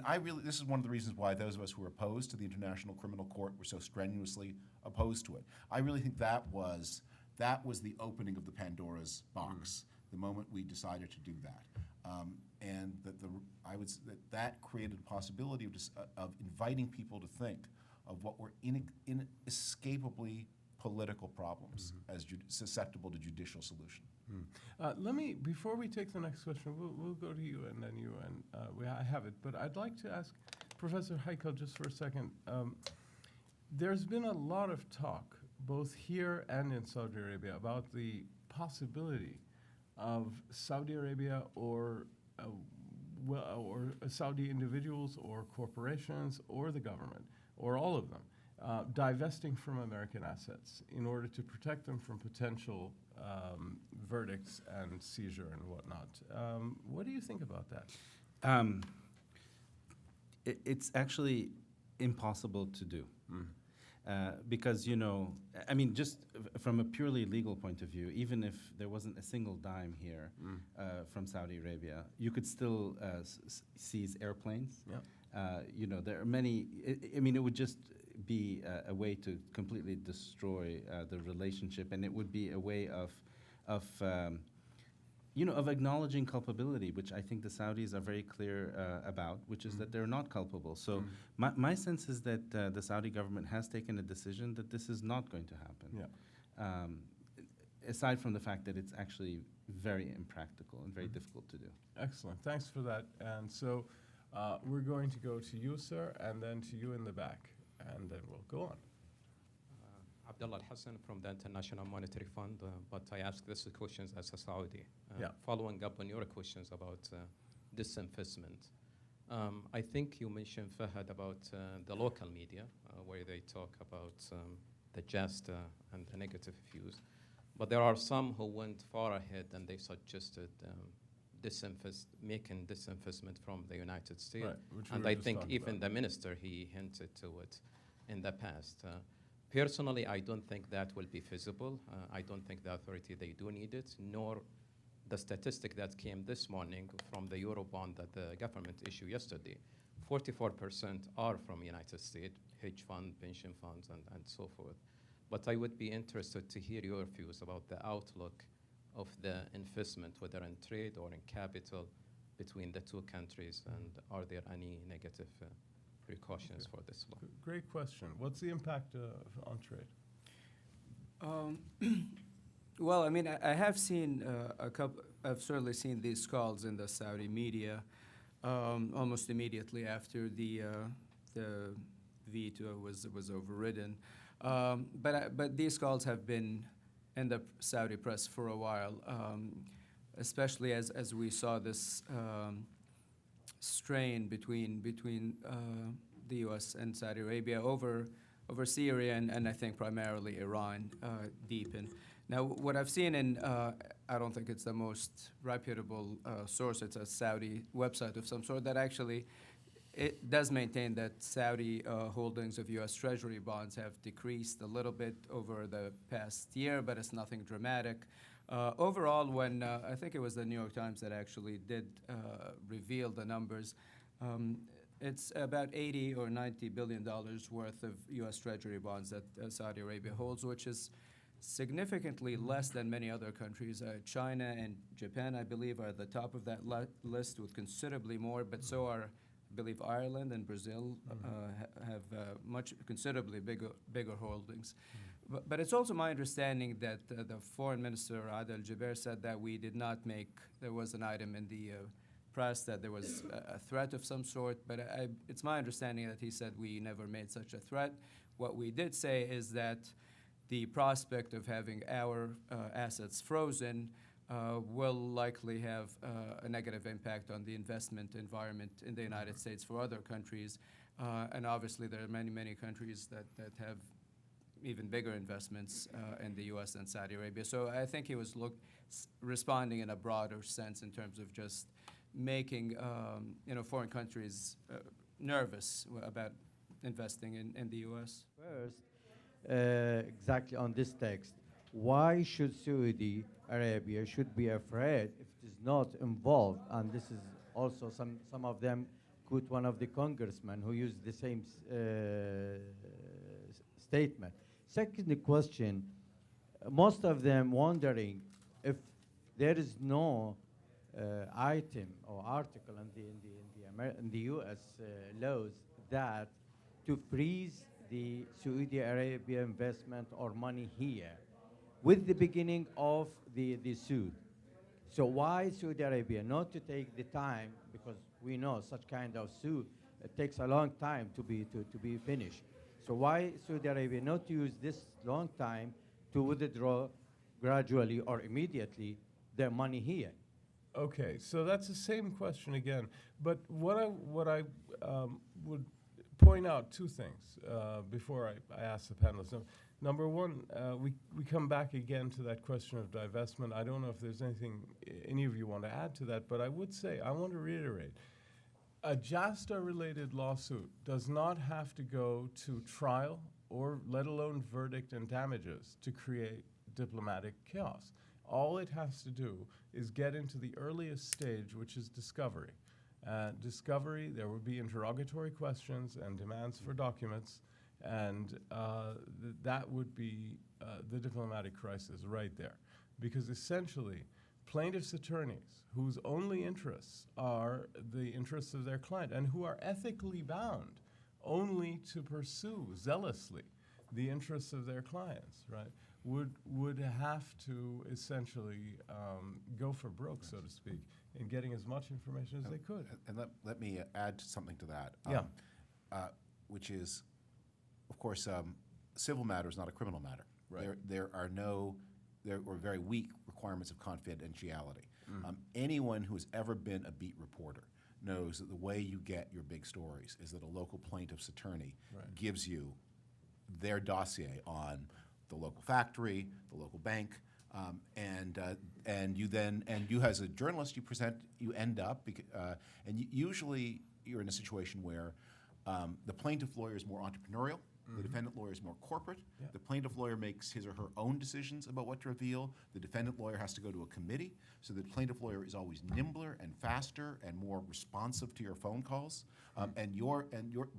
I mean, this is one of the reasons why those of us who are opposed to the International Criminal Court were so strenuously opposed to it. I really think that was the opening of the Pandora's box, the moment we decided to do that. And that created a possibility of inviting people to think of what were inescapably political problems as susceptible to judicial solution. Let me, before we take the next question, we'll go to you and then you, and I have it. But I'd like to ask Professor Heikel just for a second. There's been a lot of talk, both here and in Saudi Arabia, about the possibility of Saudi Arabia or Saudi individuals or corporations or the government, or all of them, divesting from American assets in order to protect them from potential verdicts and seizure and whatnot. What do you think about that? It's actually impossible to do. Because, I mean, just from a purely legal point of view, even if there wasn't a single dime here from Saudi Arabia, you could still seize airplanes. Yeah. There are many, it would just be a way to completely destroy the relationship, and it would be a way of acknowledging culpability, which I think the Saudis are very clear about, which is that they're not culpable. So my sense is that the Saudi government has taken a decision that this is not going to happen. Yeah. Aside from the fact that it's actually very impractical and very difficult to do. Excellent. Thanks for that. And so we're going to go to you, sir, and then to you in the back, and then we'll go on. Abdullah Al-Hassan from the International Monetary Fund, but I ask this questions as a Saudi. Following up on your questions about disinvestment, I think you mentioned, Fahad, about the local media, where they talk about the JASTA and the negative views. But there are some who went far ahead and they suggested making disinvestment from the United States. Right, and I think even the minister, he hinted to it in the past. Personally, I don't think that will be feasible. I don't think the authority, they do need it, nor the statistic that came this morning from the Eurobond that the government issued yesterday. 44% are from United States, hedge fund, pension funds, and so forth. But I would be interested to hear your views about the outlook of the investment, whether in trade or in capital, between the two countries, and are there any negative precautions for this law? Great question. What's the impact on trade? Well, I mean, I have seen I've certainly seen these calls in the Saudi media almost immediately after the veto was overridden. But these calls have been in the Saudi press for a while, especially as we saw this strain between the U.S. and Saudi Arabia over Syria and I think primarily Iran deepen. Now, what I've seen I don't think it's the most reputable source. It's a Saudi website of some sort that actually it does maintain that Saudi holdings of U.S. Treasury bonds have decreased a little bit over the past year, but it's nothing dramatic. Overall, when I think it was the New York Times that actually did reveal the numbers, it's about $80 or $90 billion worth of U.S. Treasury bonds that Saudi Arabia holds, which is significantly less than many other countries. China and Japan, I believe, are at the top of that list with considerably more, but so are, I believe, Ireland and Brazil have considerably bigger holdings. But it's also my understanding that the foreign minister, Adel Jaber, said that we did not make, there was an item in the press that there was a threat of some sort, but it's my understanding that he said we never made such a threat. What we did say is that the prospect of having our assets frozen will likely have a negative impact on the investment environment in the United States for other countries. And obviously there are many, many countries that have even bigger investments in the U.S. and Saudi Arabia. So I think he was responding in a broader sense in terms of just making foreign countries nervous about investing in the U.S. First, exactly on this text, why should Saudi Arabia should be afraid if it is not involved? And this is also some of them quote one of the congressmen who used the same statement. Second question, most of them wondering if there is no item or article in the U.S. laws that to freeze the Saudi Arabia investment or money here with the beginning of the suit. So why Saudi Arabia not to take the time, because we know such kind of suit, it takes a long time to be finished. So why Saudi Arabia not use this long time to withdraw gradually or immediately their money here? Okay, so that's the same question again. But what I would point out two things before I ask the panelists. Number one, we come back again to that question of divestment. I don't know if there's anything any of you want to add to that, but I would say, I want to reiterate, a JASTA-related lawsuit does not have to go to trial or let alone verdict and damages to create diplomatic chaos. All it has to do is get into the earliest stage, which is discovery. Discovery, there would be interrogatory questions and demands for documents, and that would be the diplomatic crisis right there. Because essentially, plaintiffs' attorneys, whose only interests are the interests of their client and who are ethically bound only to pursue zealously the interests of their clients, right, would have to essentially go for broke, so to speak, in getting as much information as they could. And let me add something to that, which is, of course, civil matter is not a criminal matter. Right. There are very weak requirements of confidentiality. Anyone who has ever been a beat reporter knows that the way you get your big stories is that a local plaintiff's attorney gives you their dossier on the local factory, the local bank, and you as a journalist, you end up, usually you're in a situation where the plaintiff lawyer is more entrepreneurial, the defendant lawyer is more corporate. The plaintiff lawyer makes his or her own decisions about what to reveal. The defendant lawyer has to go to a committee, so the plaintiff lawyer is always nimbler and faster and more responsive to your phone calls, and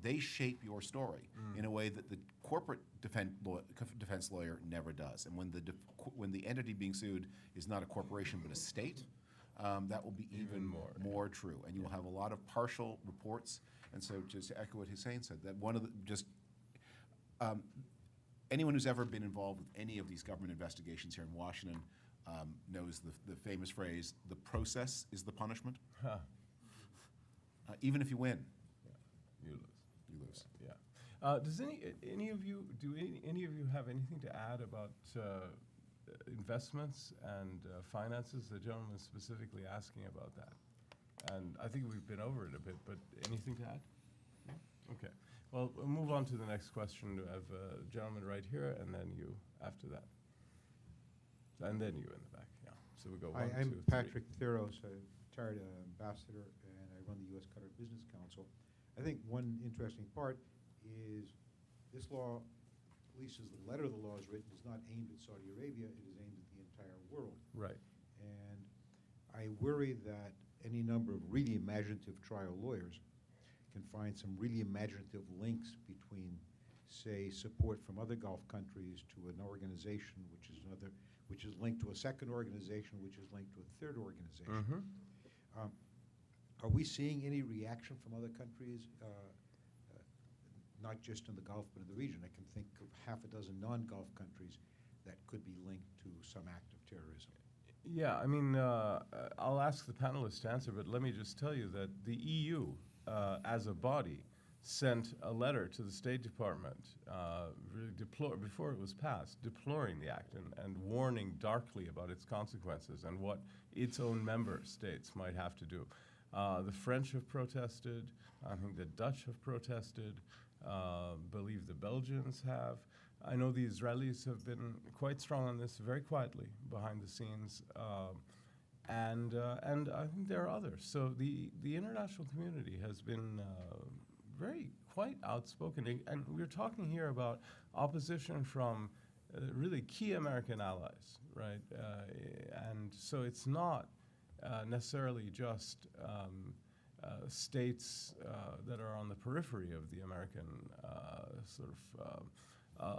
they shape your story in a way that the corporate defense lawyer never does. And when the entity being sued is not a corporation but a state, that will be even more true, and you will have a lot of partial reports. And so, just to echo what Hussein said, that one of the anyone who's ever been involved with any of these government investigations here in Washington knows the famous phrase, the process is the punishment. Even if you win, you lose. You lose. Yeah. Does any of you have anything to add about investments and finances? The gentleman is specifically asking about that. And I think we've been over it a bit, but anything to add? No? Okay. Well, we'll move on to the next question. We have a gentleman right here, and then you after that. And then you in the back, yeah. So we go one, I'm two, Patrick three. Theros, a retired ambassador, and I run the U.S. Qatar Business Council. I think one interesting part is this law, at least as the letter of the law is written, is not aimed at Saudi Arabia, it is aimed at the entire world. Right. And I worry that any number of really imaginative trial lawyers can find some really imaginative links between, say, support from other Gulf countries to an organization which is linked to a second organization, which is linked to a third organization. Are we seeing any reaction from other countries not just in the Gulf, but in the region. I can think of half a dozen non-Gulf countries that could be linked to some act of terrorism. Yeah, I mean, I'll ask the panelists to answer, but let me just tell you that the EU, as a body, sent a letter to the State Department really before it was passed, deploring the act and warning darkly about its consequences and what its own member states might have to do. The French have protested. I think the Dutch have protested. Believe the Belgians have. I know the Israelis have been quite strong on this, very quietly behind the scenes, and I think there are others. So the international community has been quite outspoken, and we're talking here about opposition from really key American allies, right? And so it's not necessarily just states that are on the periphery of the American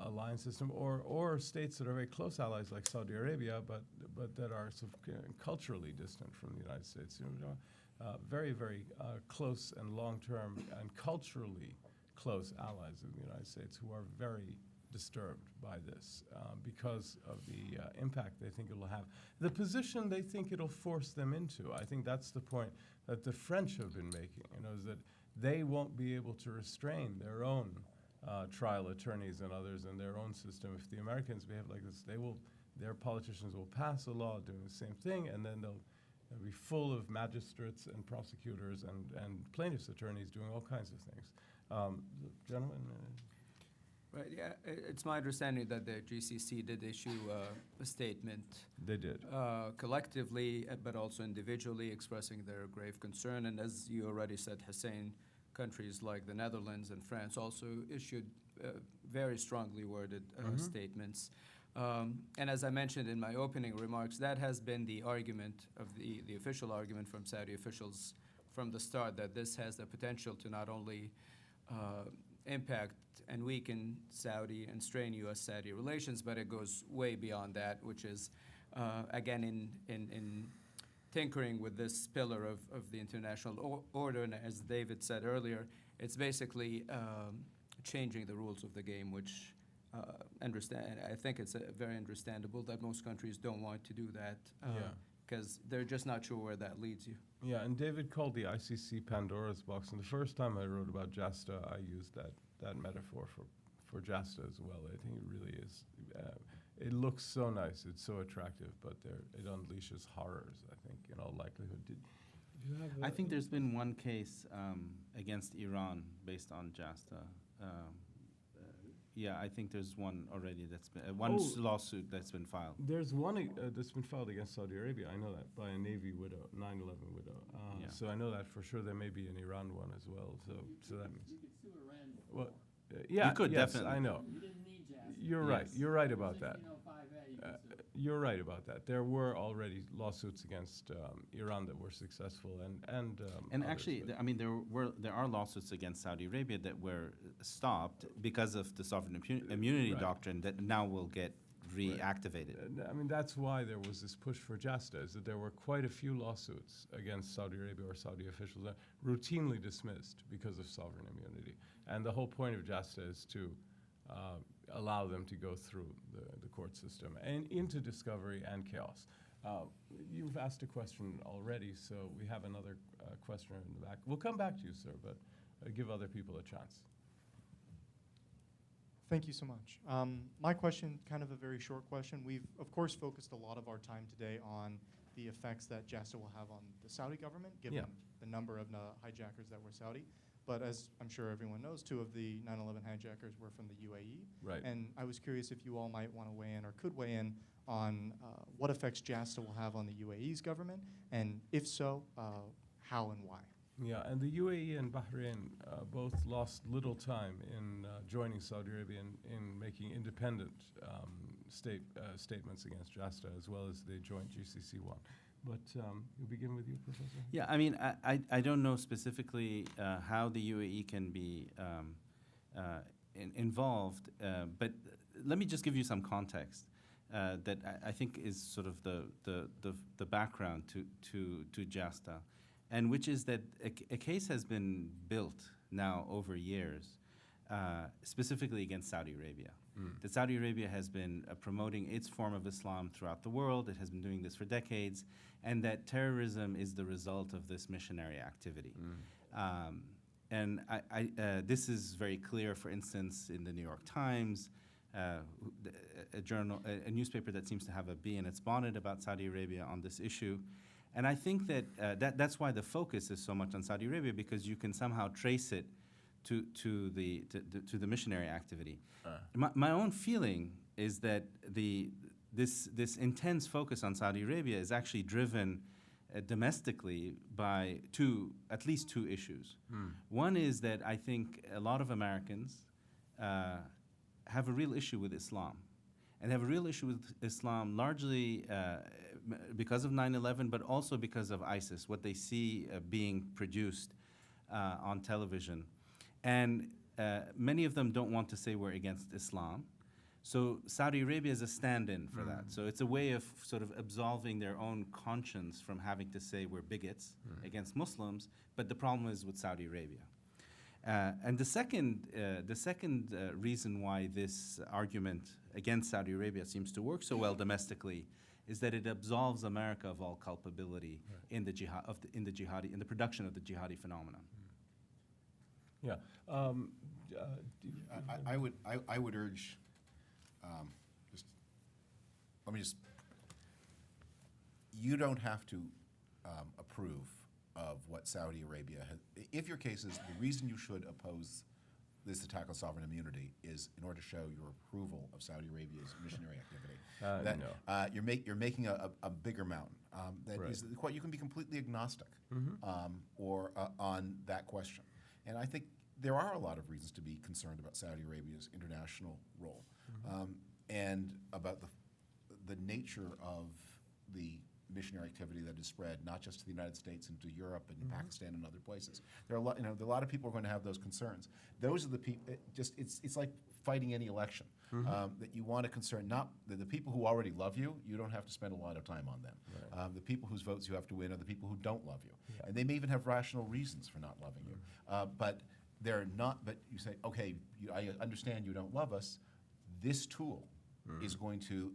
alliance system, or states that are very close allies like Saudi Arabia, but that are sort of culturally distant from the United States. You know, very, very close and long-term and culturally close allies of the United States who are very disturbed by this because of the impact they think it will have. The position they think it'll force them into, I think that's the point that the French have been making, you know, is that they won't be able to restrain their own trial attorneys and others in their own system. If the Americans behave like this, their politicians will pass a law doing the same thing, and then they'll be full of magistrates and prosecutors and plaintiffs' attorneys doing all kinds of things. Gentlemen? Right, yeah, it's my understanding that the GCC did issue a statement. They did. Collectively, but also individually, expressing their grave concern. And as you already said, Hussein, countries like the Netherlands and France also issued very strongly worded statements. And as I mentioned in my opening remarks, that has been the argument of the official argument from Saudi officials from the start, that this has the potential to not only impact and weaken Saudi and strain U.S.-Saudi relations, but it goes way beyond that, which is, again, in tinkering with this pillar of the international order. And as David said earlier, it's basically changing the rules of the game, which I think it's very understandable that most countries don't want to do that because they're just not sure where that leads you. Yeah, and David called the ICC Pandora's box, and the first time I wrote about JASTA, I used that metaphor for JASTA as well. I think it really is. It looks so nice, it's so attractive, but it unleashes horrors, I think, in all likelihood. Did you have I think there's been one case against Iran based on JASTA. Yeah, I think there's one already that's been, lawsuit that's been filed. There's one that's been filed against Saudi Arabia, I know that, by a Navy widow, 9/11 widow. Yeah. So I know that for sure. There may be an Iran one as well. So that means. You could sue Iran. Well, yeah, You could, yes, definitely. I know. You didn't need JASTA. You're right. Yes. You're right about that. 1605A, you could sue. You're right about that. There were already lawsuits against Iran that were successful, and And others, actually, but- I mean, there are lawsuits against Saudi Arabia that were stopped because of the sovereign immunity Right. doctrine that now will get reactivated. I mean, that's why there was this push for JASTA, is that there were quite a few lawsuits against Saudi Arabia or Saudi officials that routinely dismissed because of sovereign immunity. And the whole point of JASTA is to allow them to go through the court system and into discovery and chaos. You've asked a question already, so we have another questioner in the back. We'll come back to you, sir, but give other people a chance. Thank you so much. My question, kind of a very short question. We've, of course, focused a lot of our time today on the effects that JASTA will have on the Saudi government, given the number of hijackers that were Saudi. But as I'm sure everyone knows, 2 of the 9/11 hijackers were from the UAE. Right. And I was curious if you all might want to weigh in or could weigh in on what effects JASTA will have on the UAE's government, and if so, how and why. Yeah, and the UAE and Bahrain both lost little time in joining Saudi Arabia in making independent statements against JASTA, as well as the joint GCC one. But we'll begin with you, Professor. Yeah, I mean, I don't know specifically how the UAE can be involved, but let me just give you some context that I think is sort of the background to JASTA, and which is that a case has been built now over years specifically against Saudi Arabia. That Saudi Arabia has been promoting its form of Islam throughout the world. It has been doing this for decades, and that terrorism is the result of this missionary activity. And this is very clear, for instance, in the New York Times, a newspaper that seems to have a bee in its bonnet about Saudi Arabia on this issue. And I think that that's why the focus is so much on Saudi Arabia, because you can somehow trace it to the missionary activity. My own feeling is that this intense focus on Saudi Arabia is actually driven domestically by at least two issues. One is that I think a lot of Americans have a real issue with Islam, and have a real issue with Islam largely because of 9/11, but also because of ISIS, what they see being produced on television. And many of them don't want to say we're against Islam. So Saudi Arabia is a stand-in for that. So it's a way of sort of absolving their own conscience from having to say we're bigots against Muslims, but the problem is with Saudi Arabia. And the second reason why this argument against Saudi Arabia seems to work so well domestically is that it absolves America of all culpability in the in the production of the jihadi phenomenon. Yeah. I would urge, you don't have to approve of what Saudi Arabia has. If your case is the reason you should oppose this attack on sovereign immunity is in order to show your approval of Saudi Arabia's missionary activity, you're making a bigger mountain. That is quite, you can be completely agnostic or on that question. And I think there are a lot of reasons to be concerned about Saudi Arabia's international role and about the nature of the missionary activity that is spread not just to the United States and to Europe and Pakistan and other places. There are a lot of people are going to have those concerns. Those are the people. It's like fighting any election that you want to concern not the people who already love you. You don't have to spend a lot of time on them. The people whose votes you have to win are the people who don't love you, and they may even have rational reasons for not loving you. But they're not. But you say, okay, I understand you don't love us. This tool is going to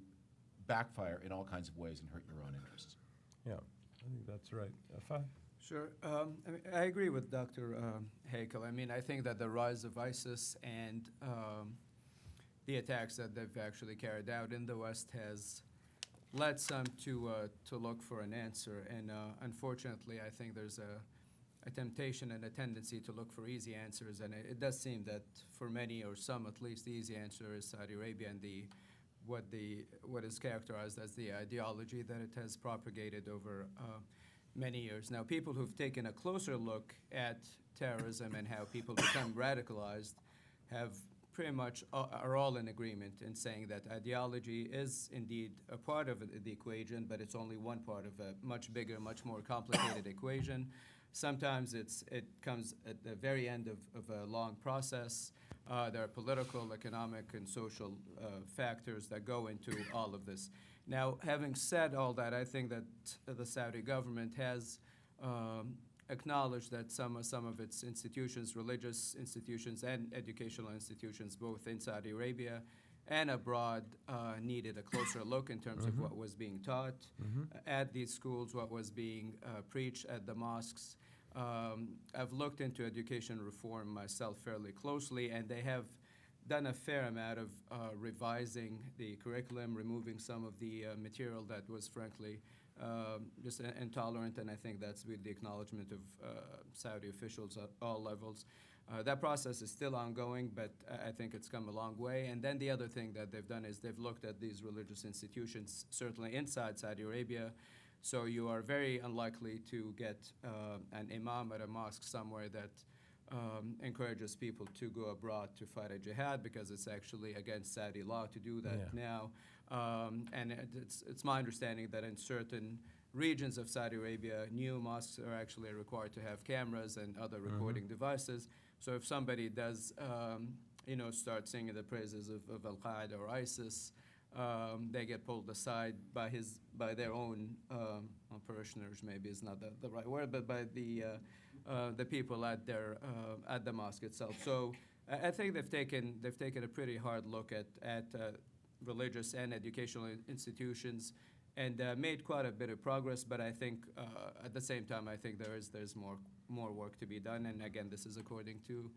backfire in all kinds of ways and hurt your own interests. Yeah, I think that's right. Fahd? Sure. I agree with Dr. Hakel. I mean, I think that the rise of ISIS and the attacks that they've actually carried out in the West has led some to look for an answer. And unfortunately, I think there's a temptation and a tendency to look for easy answers. And it does seem that for many, or some at least, the easy answer is Saudi Arabia and what is characterized as the ideology that it has propagated over many years. Now, people who've taken a closer look at terrorism and how people become radicalized have pretty much are all in agreement in saying that ideology is indeed a part of the equation, but it's only one part of a much bigger, much more complicated equation. Sometimes it comes at the very end of a long process. There are political, economic, and social factors that go into all of this. Now, having said all that, I think that the Saudi government has acknowledged that some of its institutions, religious institutions and educational institutions, both in Saudi Arabia and abroad, needed a closer look in terms of what was being taught at these schools, what was being preached at the mosques. I've looked into education reform myself fairly closely, and they have done a fair amount of revising the curriculum, removing some of the material that was frankly just intolerant, and I think that's with the acknowledgement of Saudi officials at all levels. That process is still ongoing, but I think it's come a long way. And then the other thing that they've done is they've looked at these religious institutions, certainly inside Saudi Arabia. So you are very unlikely to get an imam at a mosque somewhere that encourages people to go abroad to fight a jihad, because it's actually against Saudi law to do that now. And it's my understanding that in certain regions of Saudi Arabia, new mosques are actually required to have cameras and other recording devices. So if somebody does, start singing the praises of Al-Qaeda or ISIS, they get pulled aside by their own parishioners. Maybe is not the right word, but by the people at the mosque itself. So I think they've taken a pretty hard look at religious and educational institutions, and made quite a bit of progress. But I think at the same time, I think there's more work to be done. And again, this is according to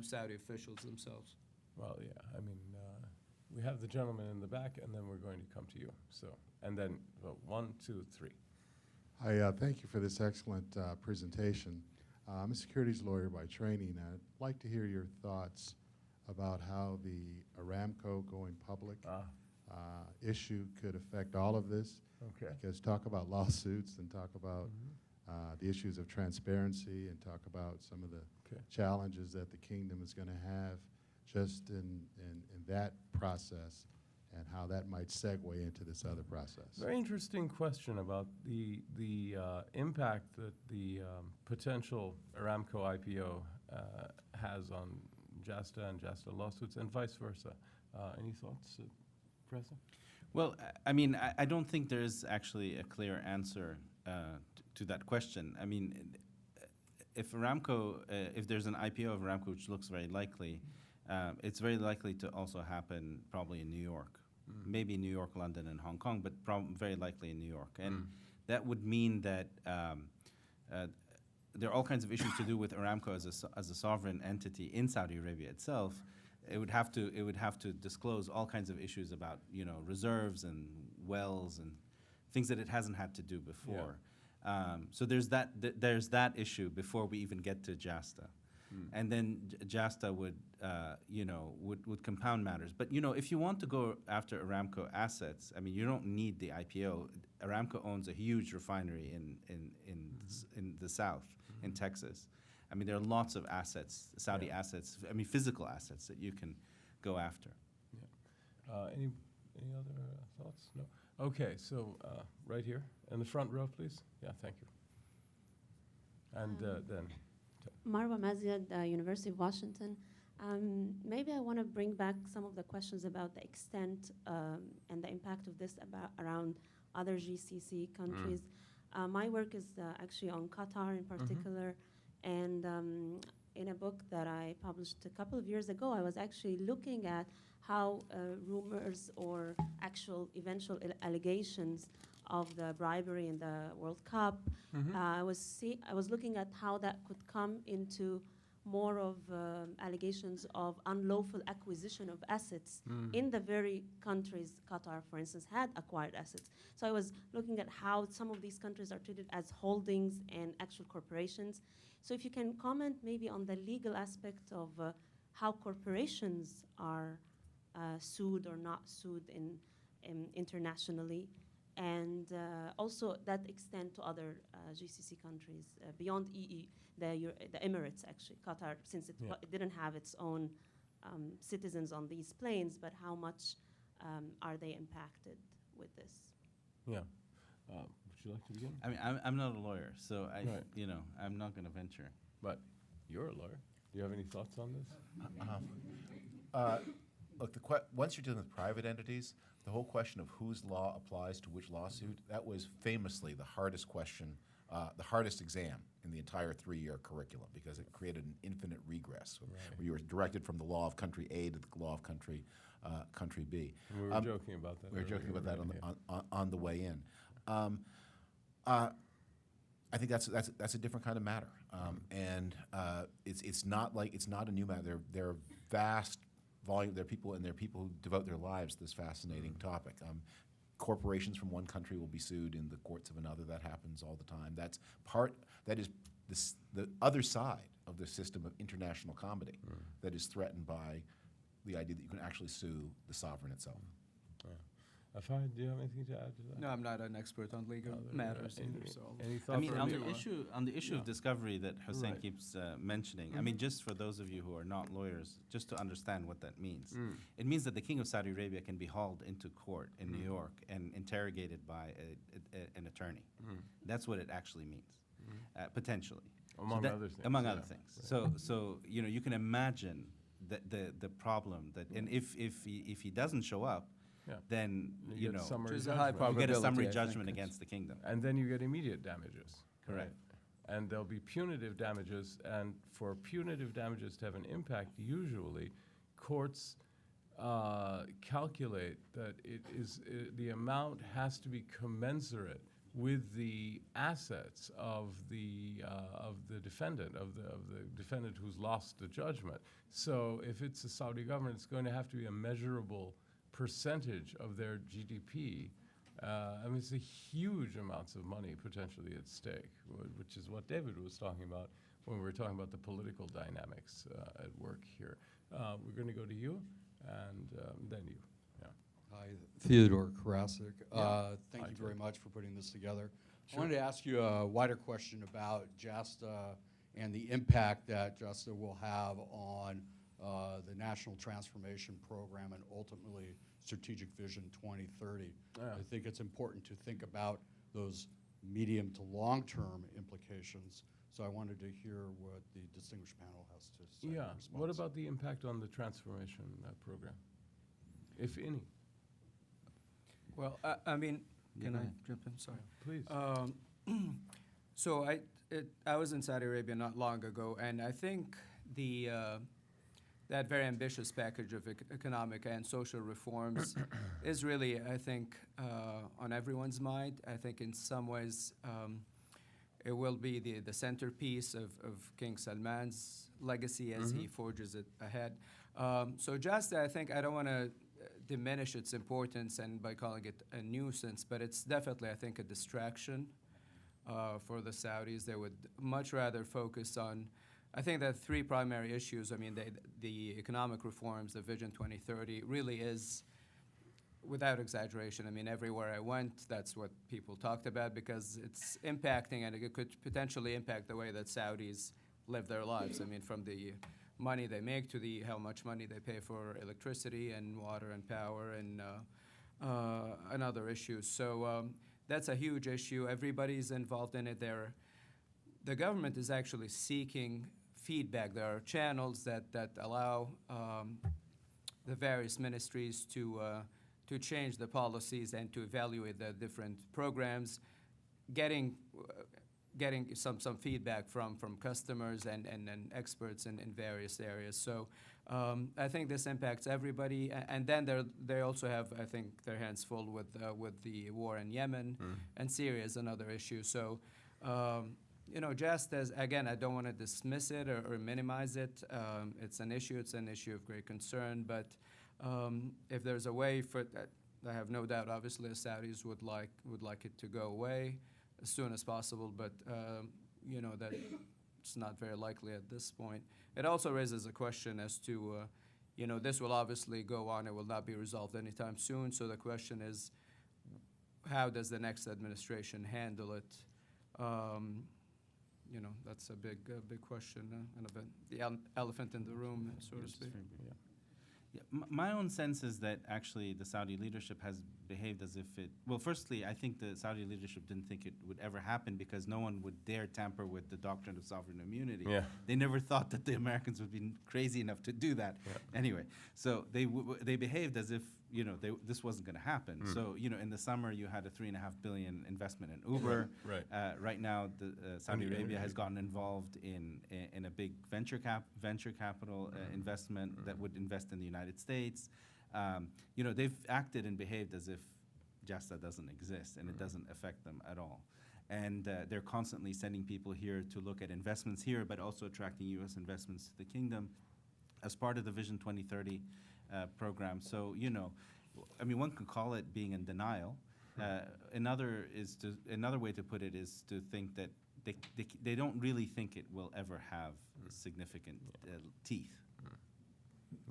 Saudi officials themselves. Well, yeah, I mean, we have the gentleman in the back, and then we're going to come to you. So, and then, well, 1, 2, 3. I thank you for this excellent presentation. I'm a securities lawyer by training. I'd like to hear your thoughts about how the Aramco going public issue could affect all of this. Okay. Because talk about lawsuits and talk about the issues of transparency and talk about some of the challenges that the kingdom is going to have just in that process, and how that might segue into this other process. Very interesting question about the impact that the potential Aramco IPO has on JASTA and JASTA lawsuits, and vice versa. Any thoughts, Professor? Well, I mean, I don't think there's actually a clear answer to that question. I mean, if Aramco, if there's an IPO of Aramco, which looks very likely, it's very likely to also happen probably in New York. Maybe New York, London, and Hong Kong, but very likely in New York. And that would mean that there are all kinds of issues to do with Aramco as a sovereign entity in Saudi Arabia itself. It would have to disclose all kinds of issues about reserves and wells and things that it hasn't had to do before. Yeah. So there's that issue before we even get to JASTA. And then JASTA would compound matters. But if you want to go after Aramco assets, I mean, you don't need the IPO. Aramco owns a huge refinery in the south, in Texas. I mean, there are lots of assets, Saudi assets. I mean, physical assets that you can go after. Yeah. Any other thoughts? No. Okay. So right here in the front row, please. Yeah. Thank you. And then. Marwa Maziad, University of Washington. Maybe I want to bring back some of the questions about the extent and the impact of this around other GCC countries. My work is actually on Qatar in particular, and in a book that I published a couple of years ago, I was actually looking at how rumors or actual eventual allegations of the bribery in the World Cup. I was looking at how that could come into more of allegations of unlawful acquisition of assets in the very countries Qatar, for instance, had acquired assets. So I was looking at how some of these countries are treated as holdings and actual corporations. So if you can comment maybe on the legal aspect of how corporations are sued or not sued internationally, and also that extent to other GCC countries beyond the Emirates, actually. Qatar, since it didn't have its own citizens on these planes, but how much are they impacted with this? Yeah. Would you like to begin? I mean, I'm not a lawyer, so I'm not going to venture. But you're a lawyer. Do you have any thoughts on this? Look, once you're dealing with private entities, the whole question of whose law applies to which lawsuit, that was famously the hardest question, the hardest exam in the entire 3-year curriculum, because it created an infinite regress, where you were directed from the law of country A to the law of country B. And we were joking about that. We were joking about that on the way in. I think that's a different kind of matter, and it's not a new matter. There are vast volume. There are people who devote their lives to this fascinating topic. Corporations from one country will be sued in the courts of another. That happens all the time. That is the other side of the system of international comedy that is threatened by the idea that you can actually sue the sovereign itself. Afai, do you have anything to add to that? No, I'm not an expert on legal matters either. So any thoughts? I mean, on the issue of discovery that Hussein keeps mentioning, I mean, just for those of you who are not lawyers, just to understand what that means, it means that the King of Saudi Arabia can be hauled into court in New York and interrogated by an attorney. That's what it actually means, potentially. Among other things. Among other things. Right. So you can imagine the problem that, and if he doesn't show up, then you get a summary judgment against the kingdom, and then you get immediate damages. Correct. and there'll be punitive damages, and for punitive damages to have an impact, usually courts calculate that the amount has to be commensurate with the assets of the defendant, of the defendant who's lost the judgment. So if it's the Saudi government, it's going to have to be a measurable percentage of their GDP. I mean, it's a huge amounts of money potentially at stake, which is what David was talking about when we were talking about the political dynamics at work here. We're going to go to you, and then you. Yeah. Hi, Theodore Karasik. Thank Hi, you very Ted. much for putting this together. Sure. I wanted to ask you a wider question about JASTA and the impact that JASTA will have on the National Transformation Program and ultimately Strategic Vision 2030. Yeah. I think it's important to think about those medium to long-term implications. So I wanted to hear what the distinguished panel has to say. Yeah. in response. What about the impact on the transformation program, if any? Well, I mean, can I jump in? Sorry. Please. So I was in Saudi Arabia not long ago, and I think that very ambitious package of economic and social reforms is really, I think, on everyone's mind. I think in some ways it will be the centerpiece of King Salman's legacy as he forges it ahead. So JASTA, I think, I don't want to diminish its importance and by calling it a nuisance, but it's definitely, I think, a distraction for the Saudis. They would much rather focus on, I think there are three primary issues. I mean, the economic reforms, the Vision 2030 really is, without exaggeration, I mean, everywhere I went, that's what people talked about because it's impacting and it could potentially impact the way that Saudis live their lives. I mean, from the money they make to how much money they pay for electricity and water and power and other issues. So that's a huge issue. Everybody's involved in it. The government is actually seeking feedback. There are channels that allow the various ministries to change the policies and to evaluate the different programs, getting some feedback from customers and experts in various areas. So I think this impacts everybody. And then they also have, I think, their hands full with the war in Yemen and Syria is another issue. So just as, again, I don't want to dismiss it or minimize it. It's an issue of great concern. But if there's a way for that, I have no doubt, obviously, the Saudis would like it to go away as soon as possible. But, that it's not very likely at this point. It also raises a question as to, this will obviously go on. It will not be resolved anytime soon. So the question is, how does the next administration handle it? That's a big question, and the elephant in the room, so to speak. Yeah, my own sense is that actually the Saudi leadership has behaved as if well, firstly, I think the Saudi leadership didn't think it would ever happen because no one would dare tamper with the doctrine of sovereign immunity. Yeah. They never thought that the Americans would be crazy enough to do that. Yeah. Anyway, so they behaved as if, this wasn't going to happen. So, in the summer you had a $3.5 billion investment in Uber. Right. Right now, Saudi Arabia has gotten involved in a big venture capital investment that would invest in the United States. They've acted and behaved as if JASTA doesn't exist and it doesn't affect them at all. And they're constantly sending people here to look at investments here, but also attracting U.S. investments to the kingdom as part of the Vision 2030 program. So, one can call it being in denial. Another way to put it is to think that they don't really think it will ever have significant teeth.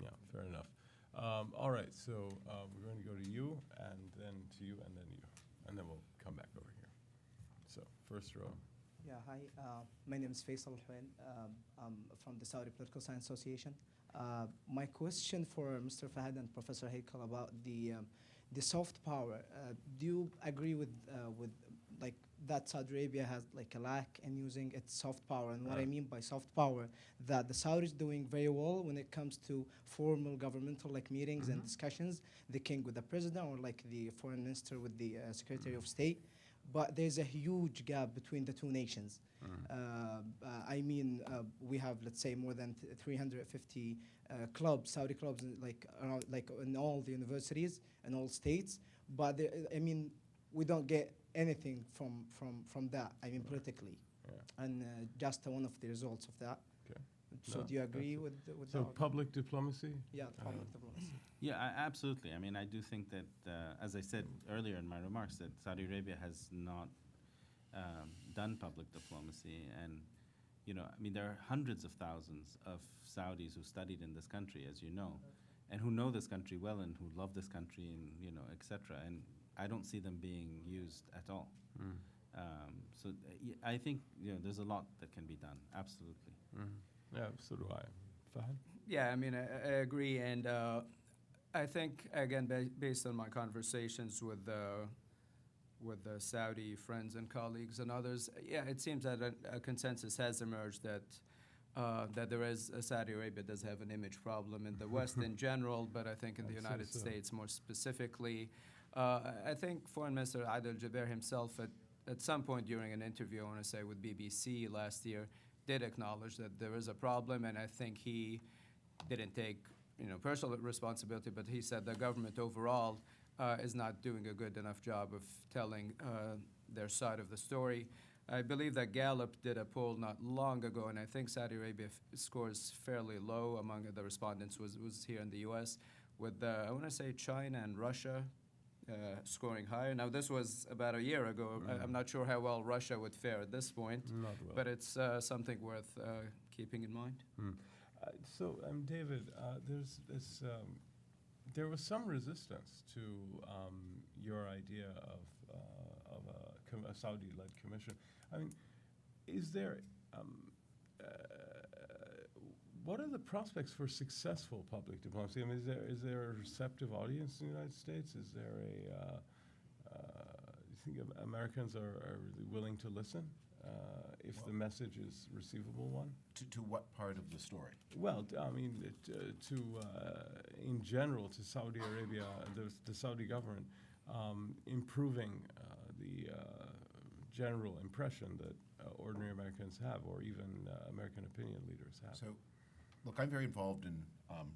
Yeah, fair enough. All right, so we're going to go to you, and then to you, and then you, and then we'll come back over here. So first row. Yeah, hi. My name is Faisal Al-Huen. I'm from the Saudi Political Science Association. My question for Mr. Fahad and Professor Haykal about the soft power. Do you agree with that Saudi Arabia has a lack in using its soft power? And what I mean by soft power, that the Saudis doing very well when it comes to formal governmental meetings and discussions, the king with the president or the foreign minister with the Secretary of State. but there's a huge gap between the two nations. I mean, we have, let's say, more than 350 clubs, Saudi clubs, like around, like in all the universities and all states. But I mean, we don't get anything from that. I mean, politically, and just one of the results of that. Okay. So, No, do you agree that's with So that? public diplomacy? Yeah, public diplomacy. Yeah, absolutely. I mean, I do think that, as I said earlier in my remarks, that Saudi Arabia has not done public diplomacy. And, you know, I mean, there are hundreds of thousands of Saudis who studied in this country, as you know, and who know this country well and who love this country and, you know, et cetera. And I don't see them being used at all. So I think, you know, there's a lot that can be done, absolutely. Yeah, so do I. Fahad? Yeah, I mean, I agree, and I think, again, based on my conversations with the Saudi friends and colleagues and others, yeah, it seems that a consensus has emerged that Saudi Arabia does have an image problem in the West in general, but I think in the United States more specifically. I think Foreign Minister Adel Jaber himself at some point during an interview, I want to say with BBC last year, did acknowledge that there is a problem, and I think he didn't take, you know, personal responsibility, but he said the government overall is not doing a good enough job of telling their side of the story. I believe that Gallup did a poll not long ago, and I think Saudi Arabia scores fairly low among the respondents was here in the U.S., with, I want to say, China and Russia scoring higher. Now, this was about a year ago. I'm not sure how well Russia would fare at this point, but it's something worth keeping in mind. So, David, there's this. There was some resistance to your idea of a Saudi-led commission. I mean, is there? What are the prospects for successful public diplomacy? I mean, is there a receptive audience in the United States? Is there you think Americans are really willing to listen if the message is a receivable one? To what part of the story? Well, I mean, in general, to Saudi Arabia, the Saudi government improving the general impression that ordinary Americans have, or even American opinion leaders have. So, look, I'm very involved in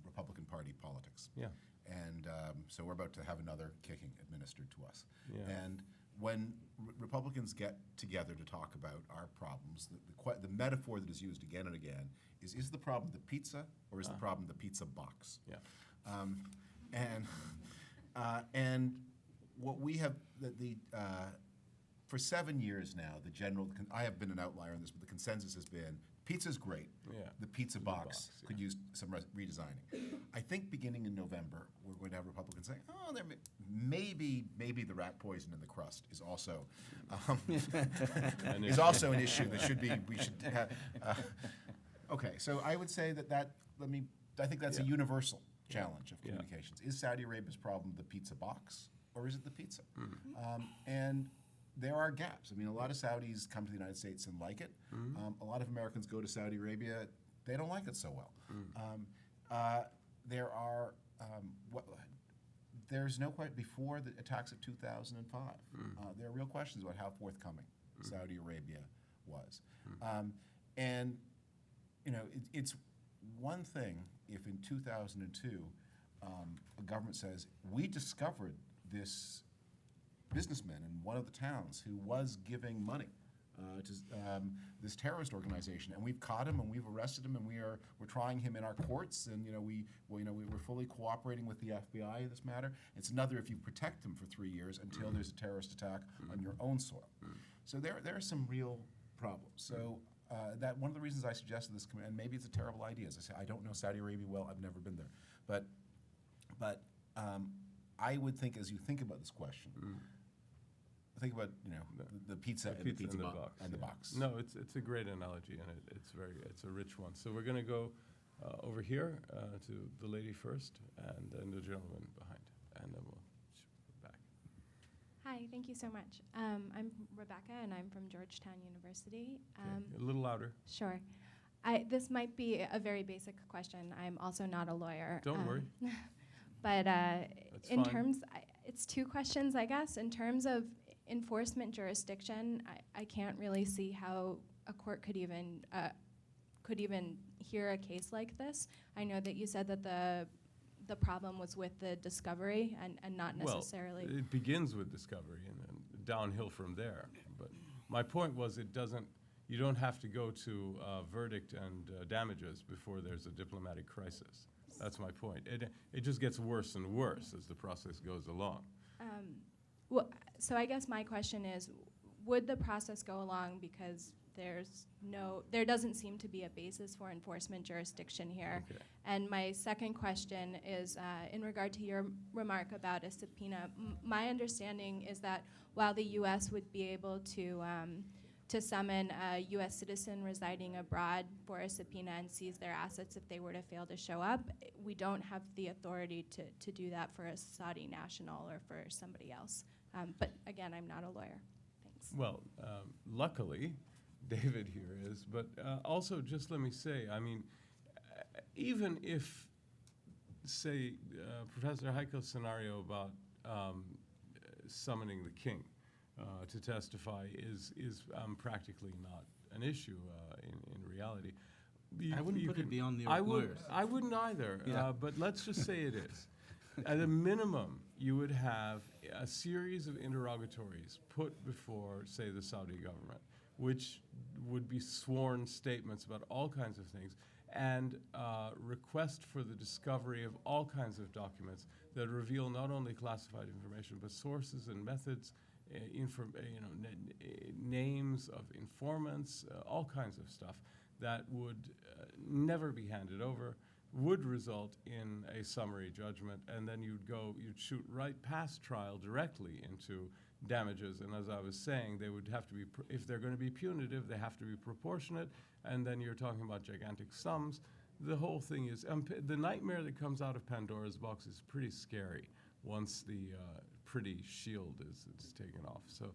Republican Party politics. Yeah. And so we're about to have another kicking administered to us. Yeah. And when Republicans get together to talk about our problems, the metaphor that is used again and again is the problem the pizza or is the problem the pizza box? Yeah. And what we have, for 7 years now, I have been an outlier on this, but the consensus has been pizza's great. Yeah. The pizza box could use some redesigning. I think beginning in November, we're going to have Republicans saying, "Oh, maybe the rat poison in the crust is also an issue that we should have." Okay, so I would say I think that's a universal challenge of communications. Is Saudi Arabia's problem the pizza box, or is it the pizza? And there are gaps. I mean, a lot of Saudis come to the United States and like it. A lot of Americans go to Saudi Arabia, they don't like it so well. There's no question, before the attacks of 2005, there are real questions about how forthcoming Saudi Arabia was. And, you know, it's one thing if in 2002 a government says, we discovered this businessman in one of the towns who was giving money to this terrorist organization, and we've caught him and we've arrested him and we're trying him in our courts, and we're fully cooperating with the FBI in this matter. It's another if you protect him for 3 years until there's a terrorist attack on your own soil. So there are some real problems. So that one of the reasons I suggested this, and maybe it's a terrible idea, as I say, I don't know Saudi Arabia well. I've never been there, but I would think, as you think about this question. Think about the pizza and the pizza box and the box. No, it's a great analogy, and it's a rich one. So we're going to go over here to the lady first, and then the gentleman behind, and then we'll back. Hi, thank you so much. I'm Rebecca, and I'm from Georgetown University. A little louder. Sure. This might be a very basic question. I'm also not a lawyer. Don't worry. But That's in fine. terms, it's two questions, I guess. In terms of enforcement jurisdiction, I can't really see how a court could even hear a case like this. I know that you said that the problem was with the discovery and not necessarily. Well, it begins with discovery and then downhill from there. But my point was, you don't have to go to verdict and damages before there's a diplomatic crisis. That's my point. It just gets worse and worse as the process goes along. Well, so I guess my question is, would the process go along because there doesn't seem to be a basis for enforcement jurisdiction here? Okay. And my second question is in regard to your remark about a subpoena. My understanding is that while the U.S. would be able to summon a U.S. citizen residing abroad for a subpoena and seize their assets if they were to fail to show up, we don't have the authority to do that for a Saudi national or for somebody else. But again, I'm not a lawyer. Thanks. Well, luckily, David here is, but also just let me say, I mean, even if, say, Professor Heikel's scenario about summoning the king to testify is practically not an issue in reality. I wouldn't put it beyond the lawyers. I wouldn't either, Yeah. but let's just say it is. At a minimum, you would have a series of interrogatories put before, say, the Saudi government, which would be sworn statements about all kinds of things, and request for the discovery of all kinds of documents that reveal not only classified information, but sources and methods, names of informants, all kinds of stuff that would never be handed over, would result in a summary judgment, and then you'd shoot right past trial directly into damages. And as I was saying, they would have to be, if they're going to be punitive, they have to be proportionate, and then you're talking about gigantic sums. The whole thing is, the nightmare that comes out of Pandora's box is pretty scary once the pretty shield is taken off. So,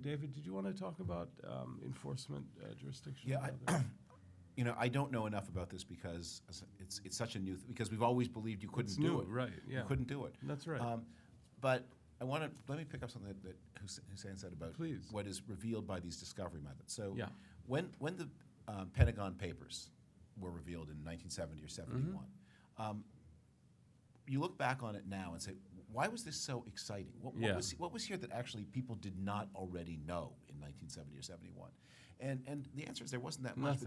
David, did you want to talk about enforcement jurisdiction? Yeah, I don't know enough about this because it's such a new because we've always believed you couldn't do it. Right, yeah. You couldn't do it. That's right. But let me pick up something that Hussein said about what is revealed by these discovery methods. So when the Pentagon Papers were revealed in 1970 or 71, you look back on it now and say, why was this so exciting? What was here that actually people did not already know in 1970 or 71? And the answer is there wasn't that much.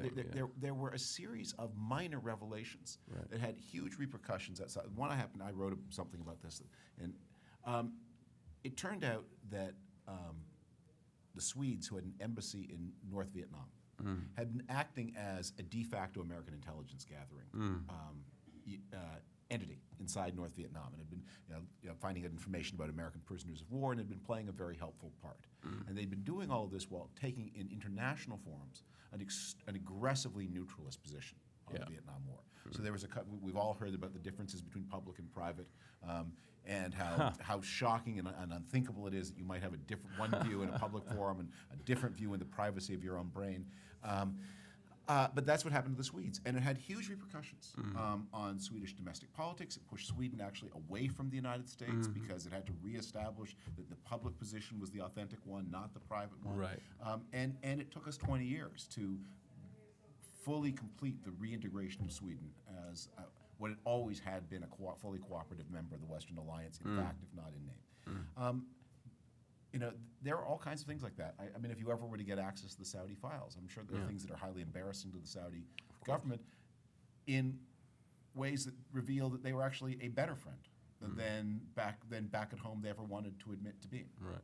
There were a series of minor revelations that had huge repercussions outside. I wrote something about this, and it turned out that the Swedes, who had an embassy in North Vietnam, had been acting as a de facto American intelligence gathering entity inside North Vietnam, and had been finding out information about American prisoners of war, and had been playing a very helpful part. And they'd been doing all of this while taking in international forums an aggressively neutralist position on the Vietnam War. So there was we've all heard about the differences between public and private, and how shocking and unthinkable it is that you might have a different one view in a public forum and a different view in the privacy of your own brain. But that's what happened to the Swedes, and it had huge repercussions on Swedish domestic politics. It pushed Sweden actually away from the United States because it had to reestablish that the public position was the authentic one, not the private one. Right. And it took us 20 years to fully complete the reintegration of Sweden as what it always had been, a fully cooperative member of the Western Alliance, in fact, if not in name. There are all kinds of things like that. I mean, if you ever were to get access to the Saudi files, I'm sure there are things that are highly embarrassing to the Saudi government in ways that reveal that they were actually a better friend than back at home they ever wanted to admit to being. Right.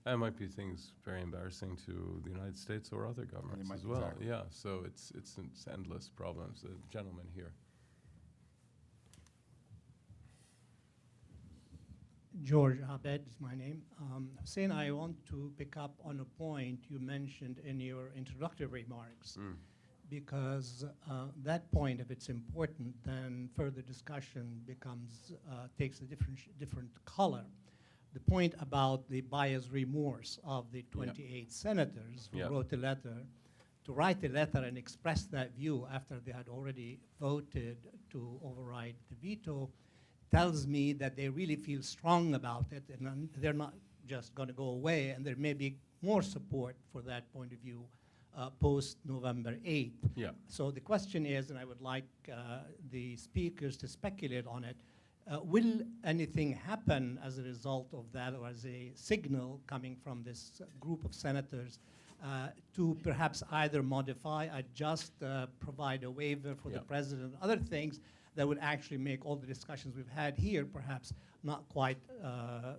That might be things very embarrassing to the United States or other governments as well. Exactly. Yeah, so it's endless problems. The gentleman here. George Abed is my name. Hussein, I want to pick up on a point you mentioned in your introductory remarks, because that point, if it's important, then further discussion takes a different color. The point about the buyer's remorse of the 28 senators who wrote a letter, to write a letter and express that view after they had already voted to override the veto, tells me that they really feel strong about it, and they're not just going to go away, and there may be more support for that point of view post November 8th. Yeah. So the question is, and I would like the speakers to speculate on it, will anything happen as a result of that, or as a signal coming from this group of senators to perhaps either modify, adjust, provide a waiver for the president, other things that would actually make all the discussions we've had here perhaps not quite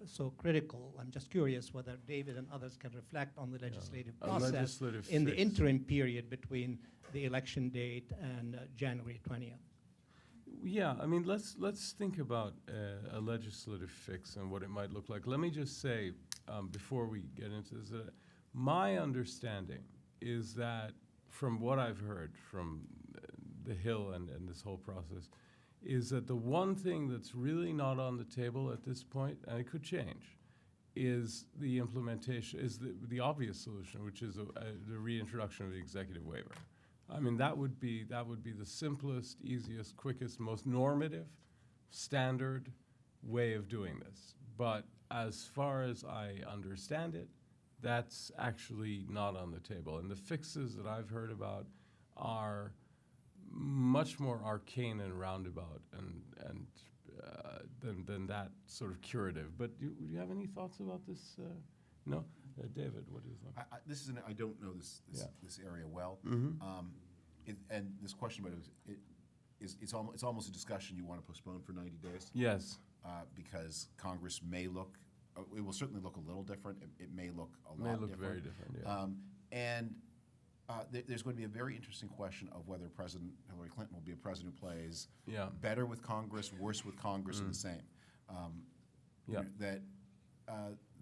so critical? I'm just curious whether David and others can reflect on the legislative process legislative in the fix. interim period between the election date and January 20th. Yeah, I mean, let's think about a legislative fix and what it might look like. Let me just say, before we get into this, my understanding is that from what I've heard from the Hill and this whole process, is that the one thing that's really not on the table at this point, and it could change, is the implementation, is the obvious solution, which is the reintroduction of the executive waiver. I mean, that would be the simplest, easiest, quickest, most normative, standard way of doing this. But as far as I understand it, that's actually not on the table. And the fixes that I've heard about are much more arcane and roundabout than that sort of curative. But do you have any thoughts about this? No? David, what do you think? I don't know this area well. And this question about it's almost a discussion you want to postpone for 90 days. Yes. Because Congress may look, it will certainly look a little different. It may look a lot different. May look very different, yeah. There's going to be a very interesting question of whether President Hillary Clinton will be a president who plays better with Congress, worse with Congress, or the same. That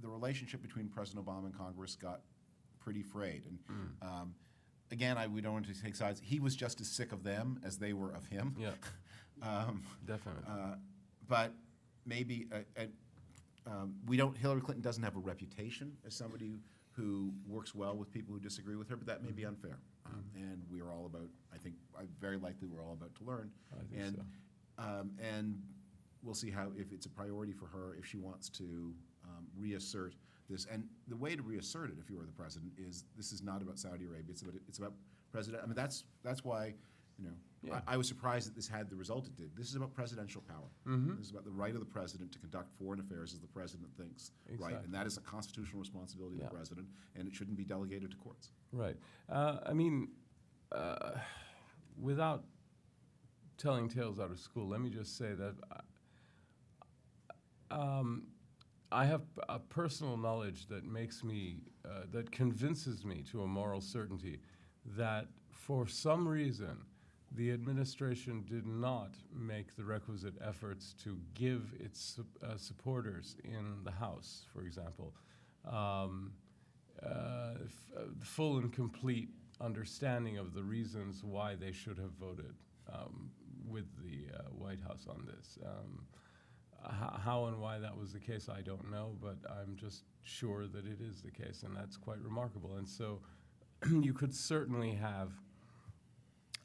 the relationship between President Obama and Congress got pretty frayed. And again, we don't want to take sides. He was just as sick of them as they were of him. Yeah, definitely. But maybe Hillary Clinton doesn't have a reputation as somebody who works well with people who disagree with her, but that may be unfair. And we are all about, very likely we're all about to learn. I think so. And we'll see if it's a priority for her, if she wants to reassert this. And the way to reassert it, if you were the president, is this is not about Saudi Arabia. It's about president. I mean, that's why, I was surprised that this had the result it did. This is about presidential power. This is about the right of the president to conduct foreign affairs as the president thinks, right? And that is a constitutional responsibility of the president, and it shouldn't be delegated to courts. Right. Without telling tales out of school, let me just say that I have a personal knowledge that makes me, that convinces me to a moral certainty that for some reason the administration did not make the requisite efforts to give its supporters in the House, for example, full and complete understanding of the reasons why they should have voted with the White House on this. How and why that was the case, I don't know, but I'm just sure that it is the case, and that's quite remarkable. And so you could certainly have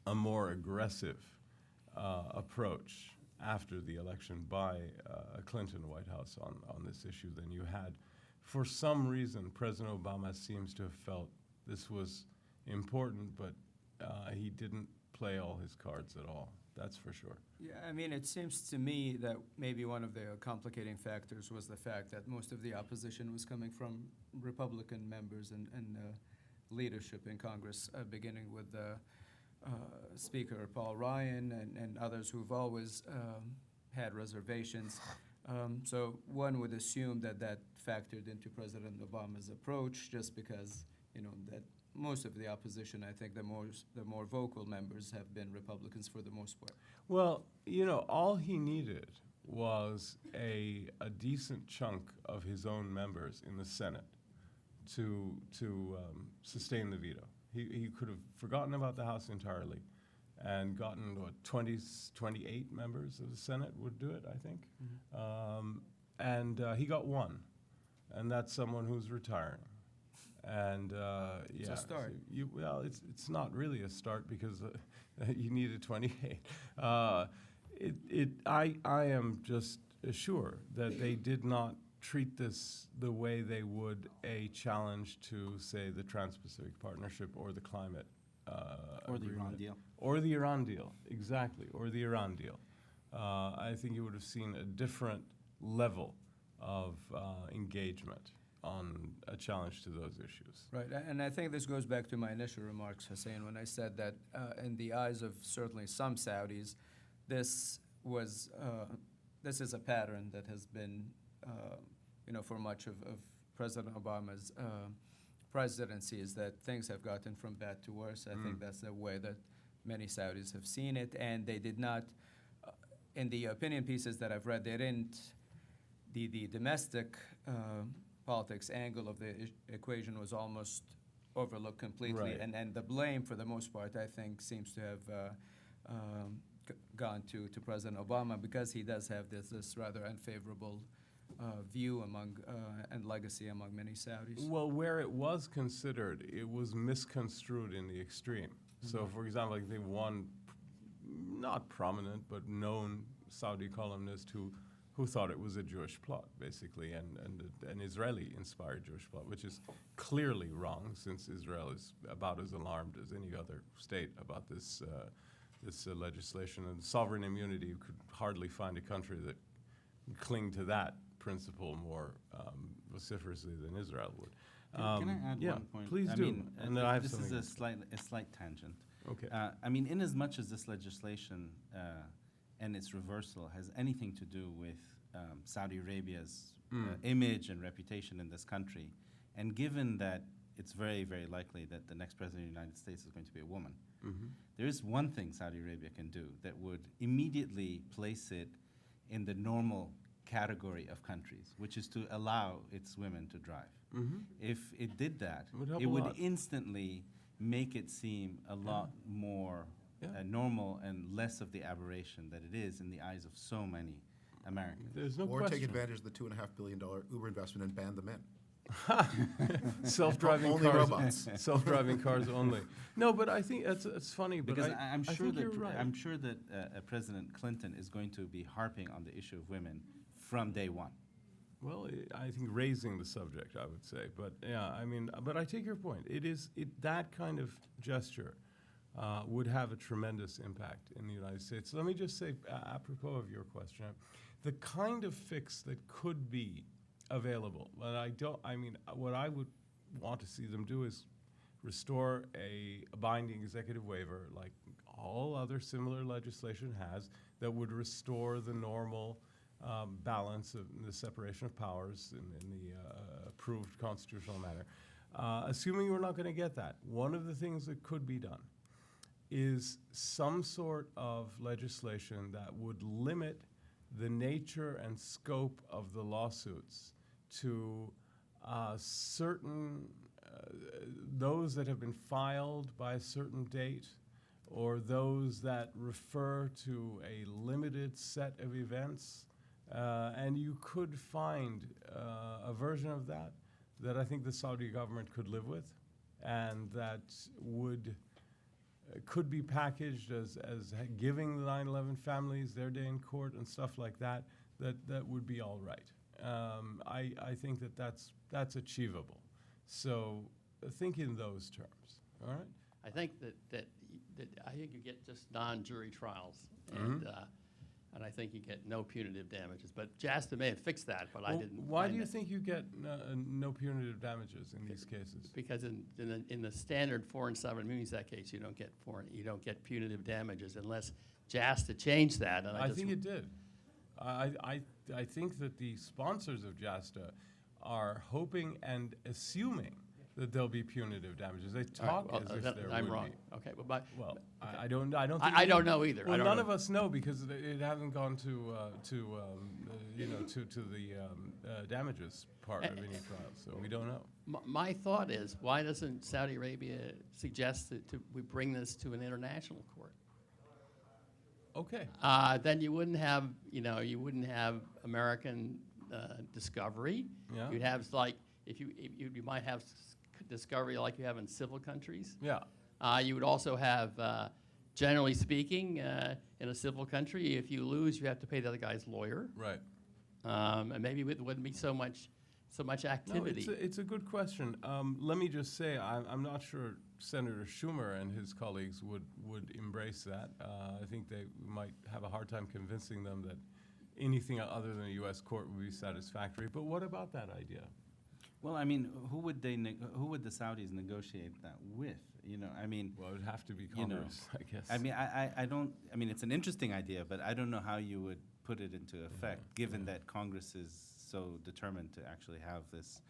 a more aggressive approach after the election by a Clinton White House on this issue than you had. For some reason, President Obama seems to have felt this was important, but he didn't play all his cards at all. That's for sure. Yeah, I mean, it seems to me that maybe one of the complicating factors was the fact that most of the opposition was coming from Republican members and leadership in Congress, beginning with Speaker Paul Ryan and others who've always had reservations. So one would assume that factored into President Obama's approach, just because, that most of the opposition, I think the more vocal members have been Republicans for the most part. Well, all he needed was a decent chunk of his own members in the Senate to sustain the veto. He could have forgotten about the House entirely and gotten, 28 members of the Senate would do it, I think. And he got one, and that's someone who's retiring. And It's a start. It's not really a start because you needed 28. I am just sure that they did not treat this the way they would a challenge to, say, the Trans-Pacific Partnership or the climate Or the Iran agreement. deal. Or the Iran deal, exactly, or the Iran deal. I think you would have seen a different level of engagement on a challenge to those issues. Right, and I think this goes back to my initial remarks, Hussein, when I said that in the eyes of certainly some Saudis, this is a pattern that has been, for much of President Obama's presidency, is that things have gotten from bad to worse. I think that's the way that many Saudis have seen it, and they did not, in the opinion pieces that I've read, they didn't, the domestic politics angle of the equation was almost overlooked completely, Right. and the blame, for the most part, I think, seems to have gone to President Obama, because he does have this rather unfavorable view among and legacy among many Saudis. Well, where it was considered, it was misconstrued in the extreme. So, for example, like the one not prominent but known Saudi columnist who thought it was a Jewish plot, basically, and an Israeli-inspired Jewish plot, which is clearly wrong, since Israel is about as alarmed as any other state about this legislation. And sovereign immunity, you could hardly find a country that would cling to that principle more vociferously than Israel would. Can I add yeah, one point? please I do. mean, And then I have this is something. a slight tangent. Okay. I mean, in as much as this legislation and its reversal has anything to do with Saudi Arabia's image and reputation in this country, and given that it's very, very likely that the next president of the United States is going to be a woman, there is one thing Saudi Arabia can do that would immediately place it in the normal category of countries, which is to allow its women to drive. If it did that, it would instantly make it seem a lot more normal and less of the aberration that it is in the eyes of so many Americans. There's no Or question. take advantage of the $2.5 billion Uber investment and ban the men. Self-driving Only cars. robots. Self-driving cars only. No, but I think it's funny. But Because I I'm sure think that you're right. I'm sure that President Clinton is going to be harping on the issue of women from day one. Well, I think raising the subject, I would say, but yeah, I mean, but I take your point. That kind of gesture would have a tremendous impact in the United States. Let me just say, apropos of your question, the kind of fix that could be available, but what I would want to see them do is restore a binding executive waiver, like all other similar legislation has, that would restore the normal balance of the separation of powers in the approved constitutional manner. Assuming we're not going to get that, one of the things that could be done is some sort of legislation that would limit the nature and scope of the lawsuits to certain, those that have been filed by a certain date, or those that refer to a limited set of events. And you could find a version of that I think the Saudi government could live with, and that could be packaged as giving the 9/11 families their day in court and stuff like that would be all right. I think that's achievable. So think in those terms, all right? I think that I think you get just non-jury trials, and I think you get no punitive damages. But JASTA may have fixed that, but I didn't. Why do you think you get no punitive damages in these cases? Because in the standard Foreign Sovereign Immunities Act case, you don't get punitive damages unless JASTA changed that. And I think it did. I think that the sponsors of JASTA are hoping and assuming that there'll be punitive damages. They talk as if there I'm would wrong. be. Okay, well, I don't. Think I don't know either. Well, I don't none know. of us know because it hasn't gone to the damages part of any trial, so we don't know. My thought is, why doesn't Saudi Arabia suggest that we bring this to an international court? Okay. Then you wouldn't have American discovery. Yeah. You'd have you might have discovery like you have in civil countries. Yeah. You would also have, generally speaking, in a civil country, if you lose, you have to pay the other guy's lawyer. Right. And maybe it wouldn't be so much activity. No, it's a good question. Let me just say, I'm not sure Senator Schumer and his colleagues would embrace that. I think they might have a hard time convincing them that anything other than a U.S. court would be satisfactory. But what about that idea? Well, I mean, who would the Saudis negotiate that with? You know, I mean, well, it would have to be you know, Congress, I guess. I mean, I don't. I mean, it's an interesting idea, but I don't know how you would put it into effect, given that Congress is so determined to actually have this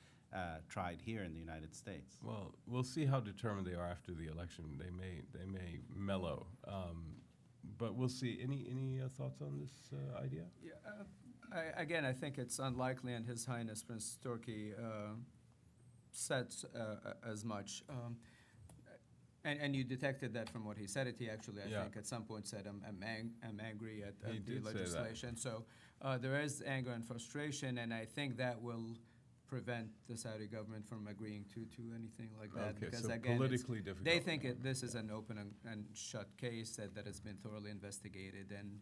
tried here in the United States. Well, we'll see how determined they are after the election. They may mellow, but we'll see. Any thoughts on this idea? Yeah, again, I think it's unlikely, and His Highness Prince Turkey said as much. And you detected that from what he said. He actually, I think, at some point said, "I'm angry at the legislation." So there is anger and frustration, and I think that will prevent the Saudi government from agreeing to anything like that. Okay, because so again, politically difficult. they think this is an open and shut case that has been thoroughly investigated, and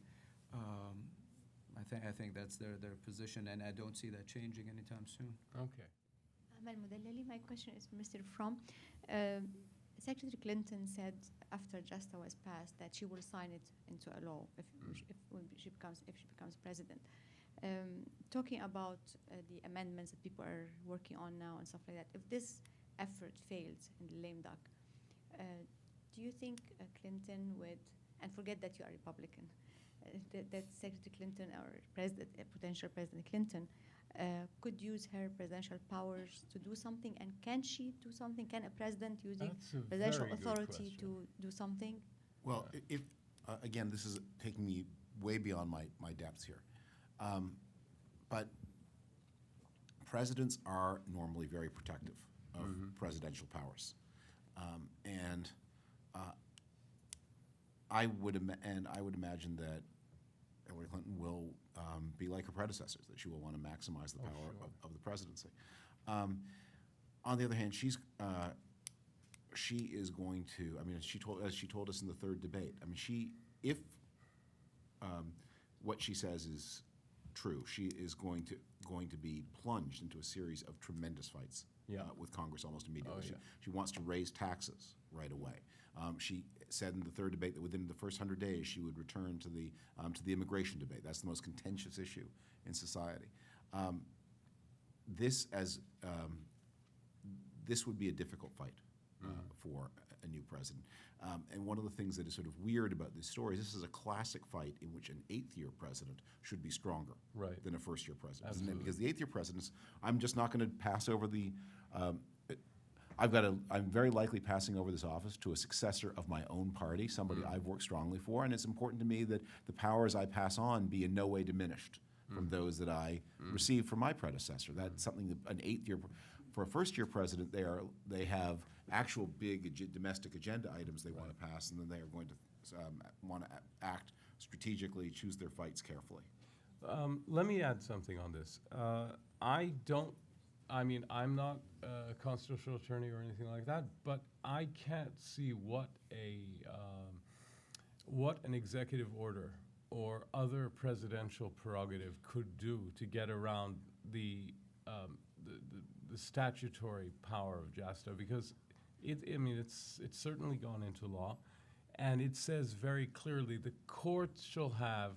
I think that's their position, and I don't see that changing anytime soon. Okay. Amal Mudallali, my question is for Mr. Fromm. Secretary Clinton said after JASTA was passed that she will sign it into a law if she becomes president. Talking about the amendments that people are working on now and stuff like that, if this effort fails in the lame duck, do you think Clinton would, and forget that you are Republican, that Secretary Clinton or potential President Clinton could use her presidential powers to do something, and can she do something? Can a president using presidential authority to do something? Well, if again, this is taking me way beyond my depths here. But presidents are normally very protective of presidential powers, and I would imagine that Hillary Clinton will be like her predecessors, that she will want to maximize the power of the presidency. On the other hand, she is going to. I mean, as she told us in the third debate. I mean, if what she says is true, she is going to be plunged into a series of tremendous fights with Congress almost immediately. She wants to raise taxes right away. She said in the third debate that within the first 100 days she would return to the immigration debate. That's the most contentious issue in society. This would be a difficult fight for a new president. And one of the things that is sort of weird about this story is this is a classic fight in which an eighth-year president should be stronger than a first-year president. Absolutely. Because the eighth-year presidents, I'm just not going to pass over the. I'm very likely passing over this office to a successor of my own party, somebody I've worked strongly for, and it's important to me that the powers I pass on be in no way diminished from those that I received from my predecessor. That's something that an eighth-year, for a first-year president, they have actual big domestic agenda items they want to pass, and then they are going to want to act strategically, choose their fights carefully. Let me add something on this. I'm not a constitutional attorney or anything like that, but I can't see what an executive order or other presidential prerogative could do to get around the statutory power of JASTA, because it's certainly gone into law, and it says very clearly the courts shall have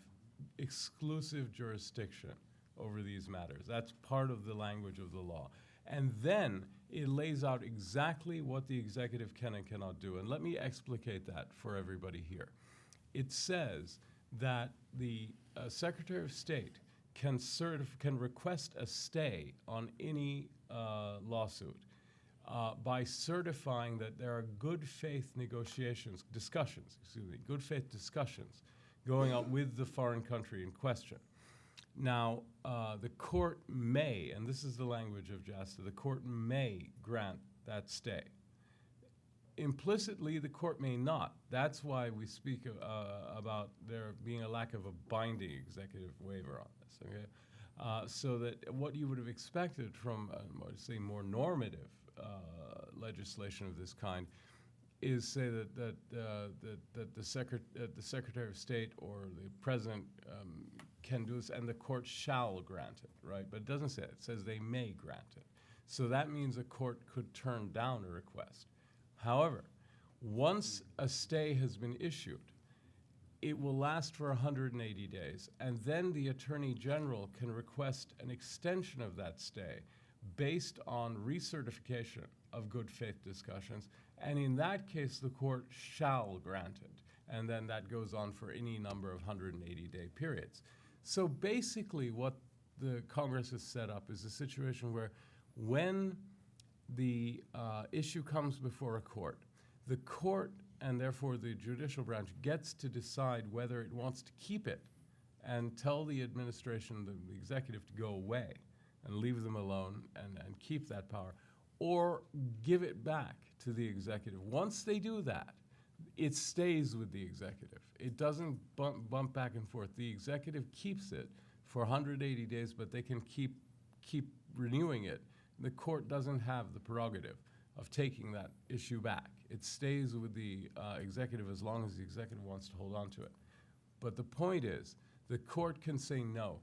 exclusive jurisdiction over these matters. That's part of the language of the law. And then it lays out exactly what the executive can and cannot do. And let me explicate that for everybody here. It says that the Secretary of State can request a stay on any lawsuit by certifying that there are good faith discussions going on with the foreign country in question. Now, the court may, and this is the language of JASTA, the court may grant that stay. Implicitly, the court may not. That's why we speak about there being a lack of a binding executive waiver on this. Okay? So that what you would have expected from, say, more normative legislation of this kind is say that the Secretary of State or the President can do this, and the court shall grant it, right? But it doesn't say it. It says they may grant it. So that means a court could turn down a request. However, once a stay has been issued, it will last for 180 days, and then the Attorney General can request an extension of that stay based on recertification of good faith discussions, and in that case, the court shall grant it, and then that goes on for any number of 180-day periods. So basically what the Congress has set up is a situation where when the issue comes before a court, the court and therefore the judicial branch gets to decide whether it wants to keep it and tell the administration, the executive, to go away and leave them alone and keep that power, or give it back to the executive. Once they do that, it stays with the executive. It doesn't bump back and forth. The executive keeps it for 180 days, but they can keep renewing it. The court doesn't have the prerogative of taking that issue back. It stays with the executive as long as the executive wants to hold on to it. But the point is, the court can say no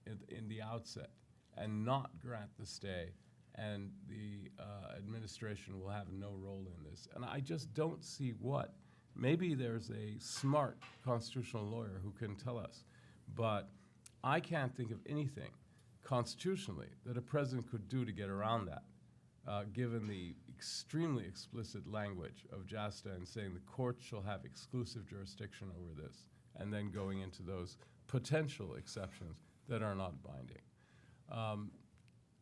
in the outset and not grant the stay, and the administration will have no role in this. And I just don't see what. Maybe there's a smart constitutional lawyer who can tell us, but I can't think of anything constitutionally that a president could do to get around that, given the extremely explicit language of JASTA and saying the court shall have exclusive jurisdiction over this, and then going into those potential exceptions that are not binding.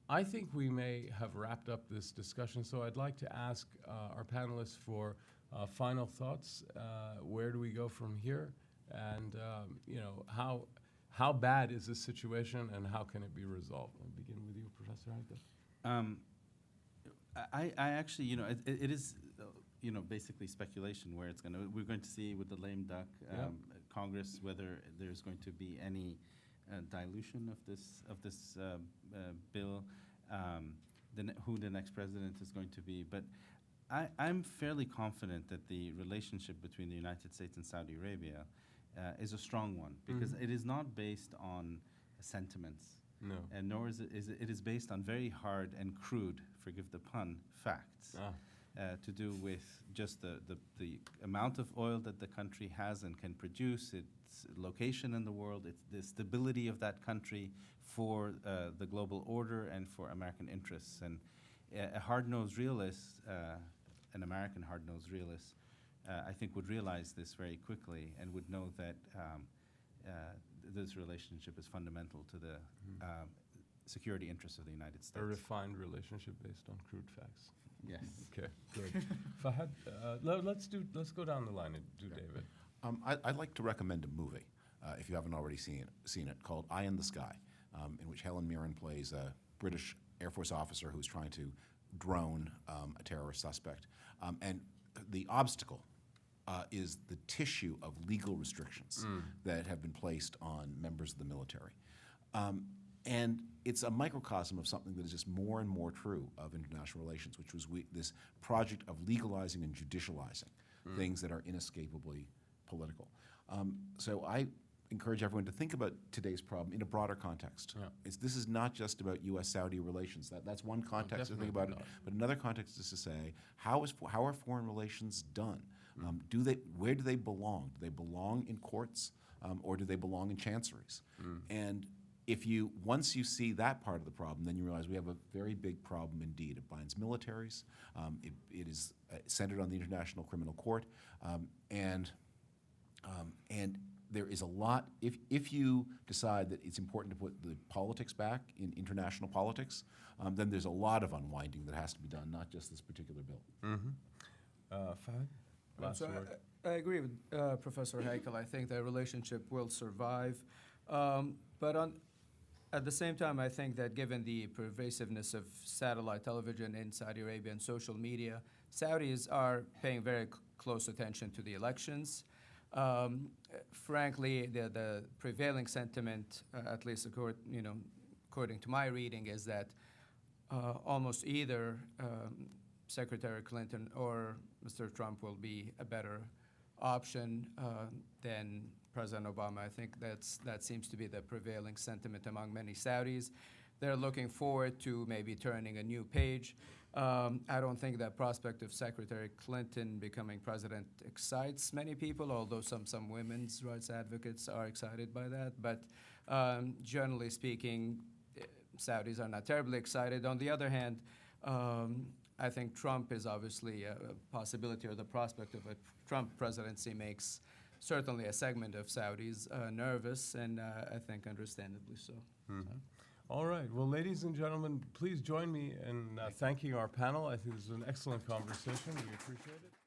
I think we may have wrapped up this discussion, so I'd like to ask our panelists for final thoughts. Where do we go from here? And how bad is this situation, and how can it be resolved? I'll begin with you, Professor Heike. I actually, it is, basically speculation where it's we're going to see with the lame duck Congress whether there's going to be any dilution of this bill, who the next president is going to be. But I'm fairly confident that the relationship between the United States and Saudi Arabia is a strong one, because it is not based on sentiments. No. And nor is it is based on very hard and crude, forgive the pun, facts to do with just the amount of oil that the country has and can produce, its location in the world, it's the stability of that country for the global order and for American interests. And a hard-nosed realist, an American hard-nosed realist, I think would realize this very quickly and would know that this relationship is fundamental to the security interests of the United States. A refined relationship based on crude facts. Yes. Okay, good. Fahad, let's go down the line and do David. I'd like to recommend a movie, if you haven't already seen it, called Eye in the Sky, in which Helen Mirren plays a British Air Force officer who's trying to drone a terrorist suspect. And the obstacle is the tissue of legal restrictions that have been placed on members of the military. And it's a microcosm of something that is just more and more true of international relations, which was this project of legalizing and judicializing things that are inescapably political. So I encourage everyone to think about today's problem in a broader context. Yeah. This is not just about U.S.-Saudi relations. That's one context to think about it. But another context is to say, how are foreign relations done? Where do they belong? Do they belong in courts, or do they belong in chanceries? And once you see that part of the problem, then you realize we have a very big problem indeed. It binds militaries. It is centered on the International Criminal Court, and there is a lot. If you decide that it's important to put the politics back in international politics, then there's a lot of unwinding that has to be done, not just this particular bill. Fahad? So I agree with Professor Heikel. I think that relationship will survive. But at the same time, I think that given the pervasiveness of satellite television in Saudi Arabia and social media, Saudis are paying very close attention to the elections. Frankly, the prevailing sentiment, at least according to my reading, is that almost either Secretary Clinton or Mr. Trump will be a better option than President Obama. I think that seems to be the prevailing sentiment among many Saudis. They're looking forward to maybe turning a new page. I don't think that prospect of Secretary Clinton becoming president excites many people, although some women's rights advocates are excited by that. But generally speaking, Saudis are not terribly excited. On the other hand, I think Trump is obviously a possibility, or the prospect of a Trump presidency makes certainly a segment of Saudis nervous, and I think understandably so. Mm-hmm. All right. Well, ladies and gentlemen, please join me in thanking our panel. I think this was an excellent conversation. We appreciate it.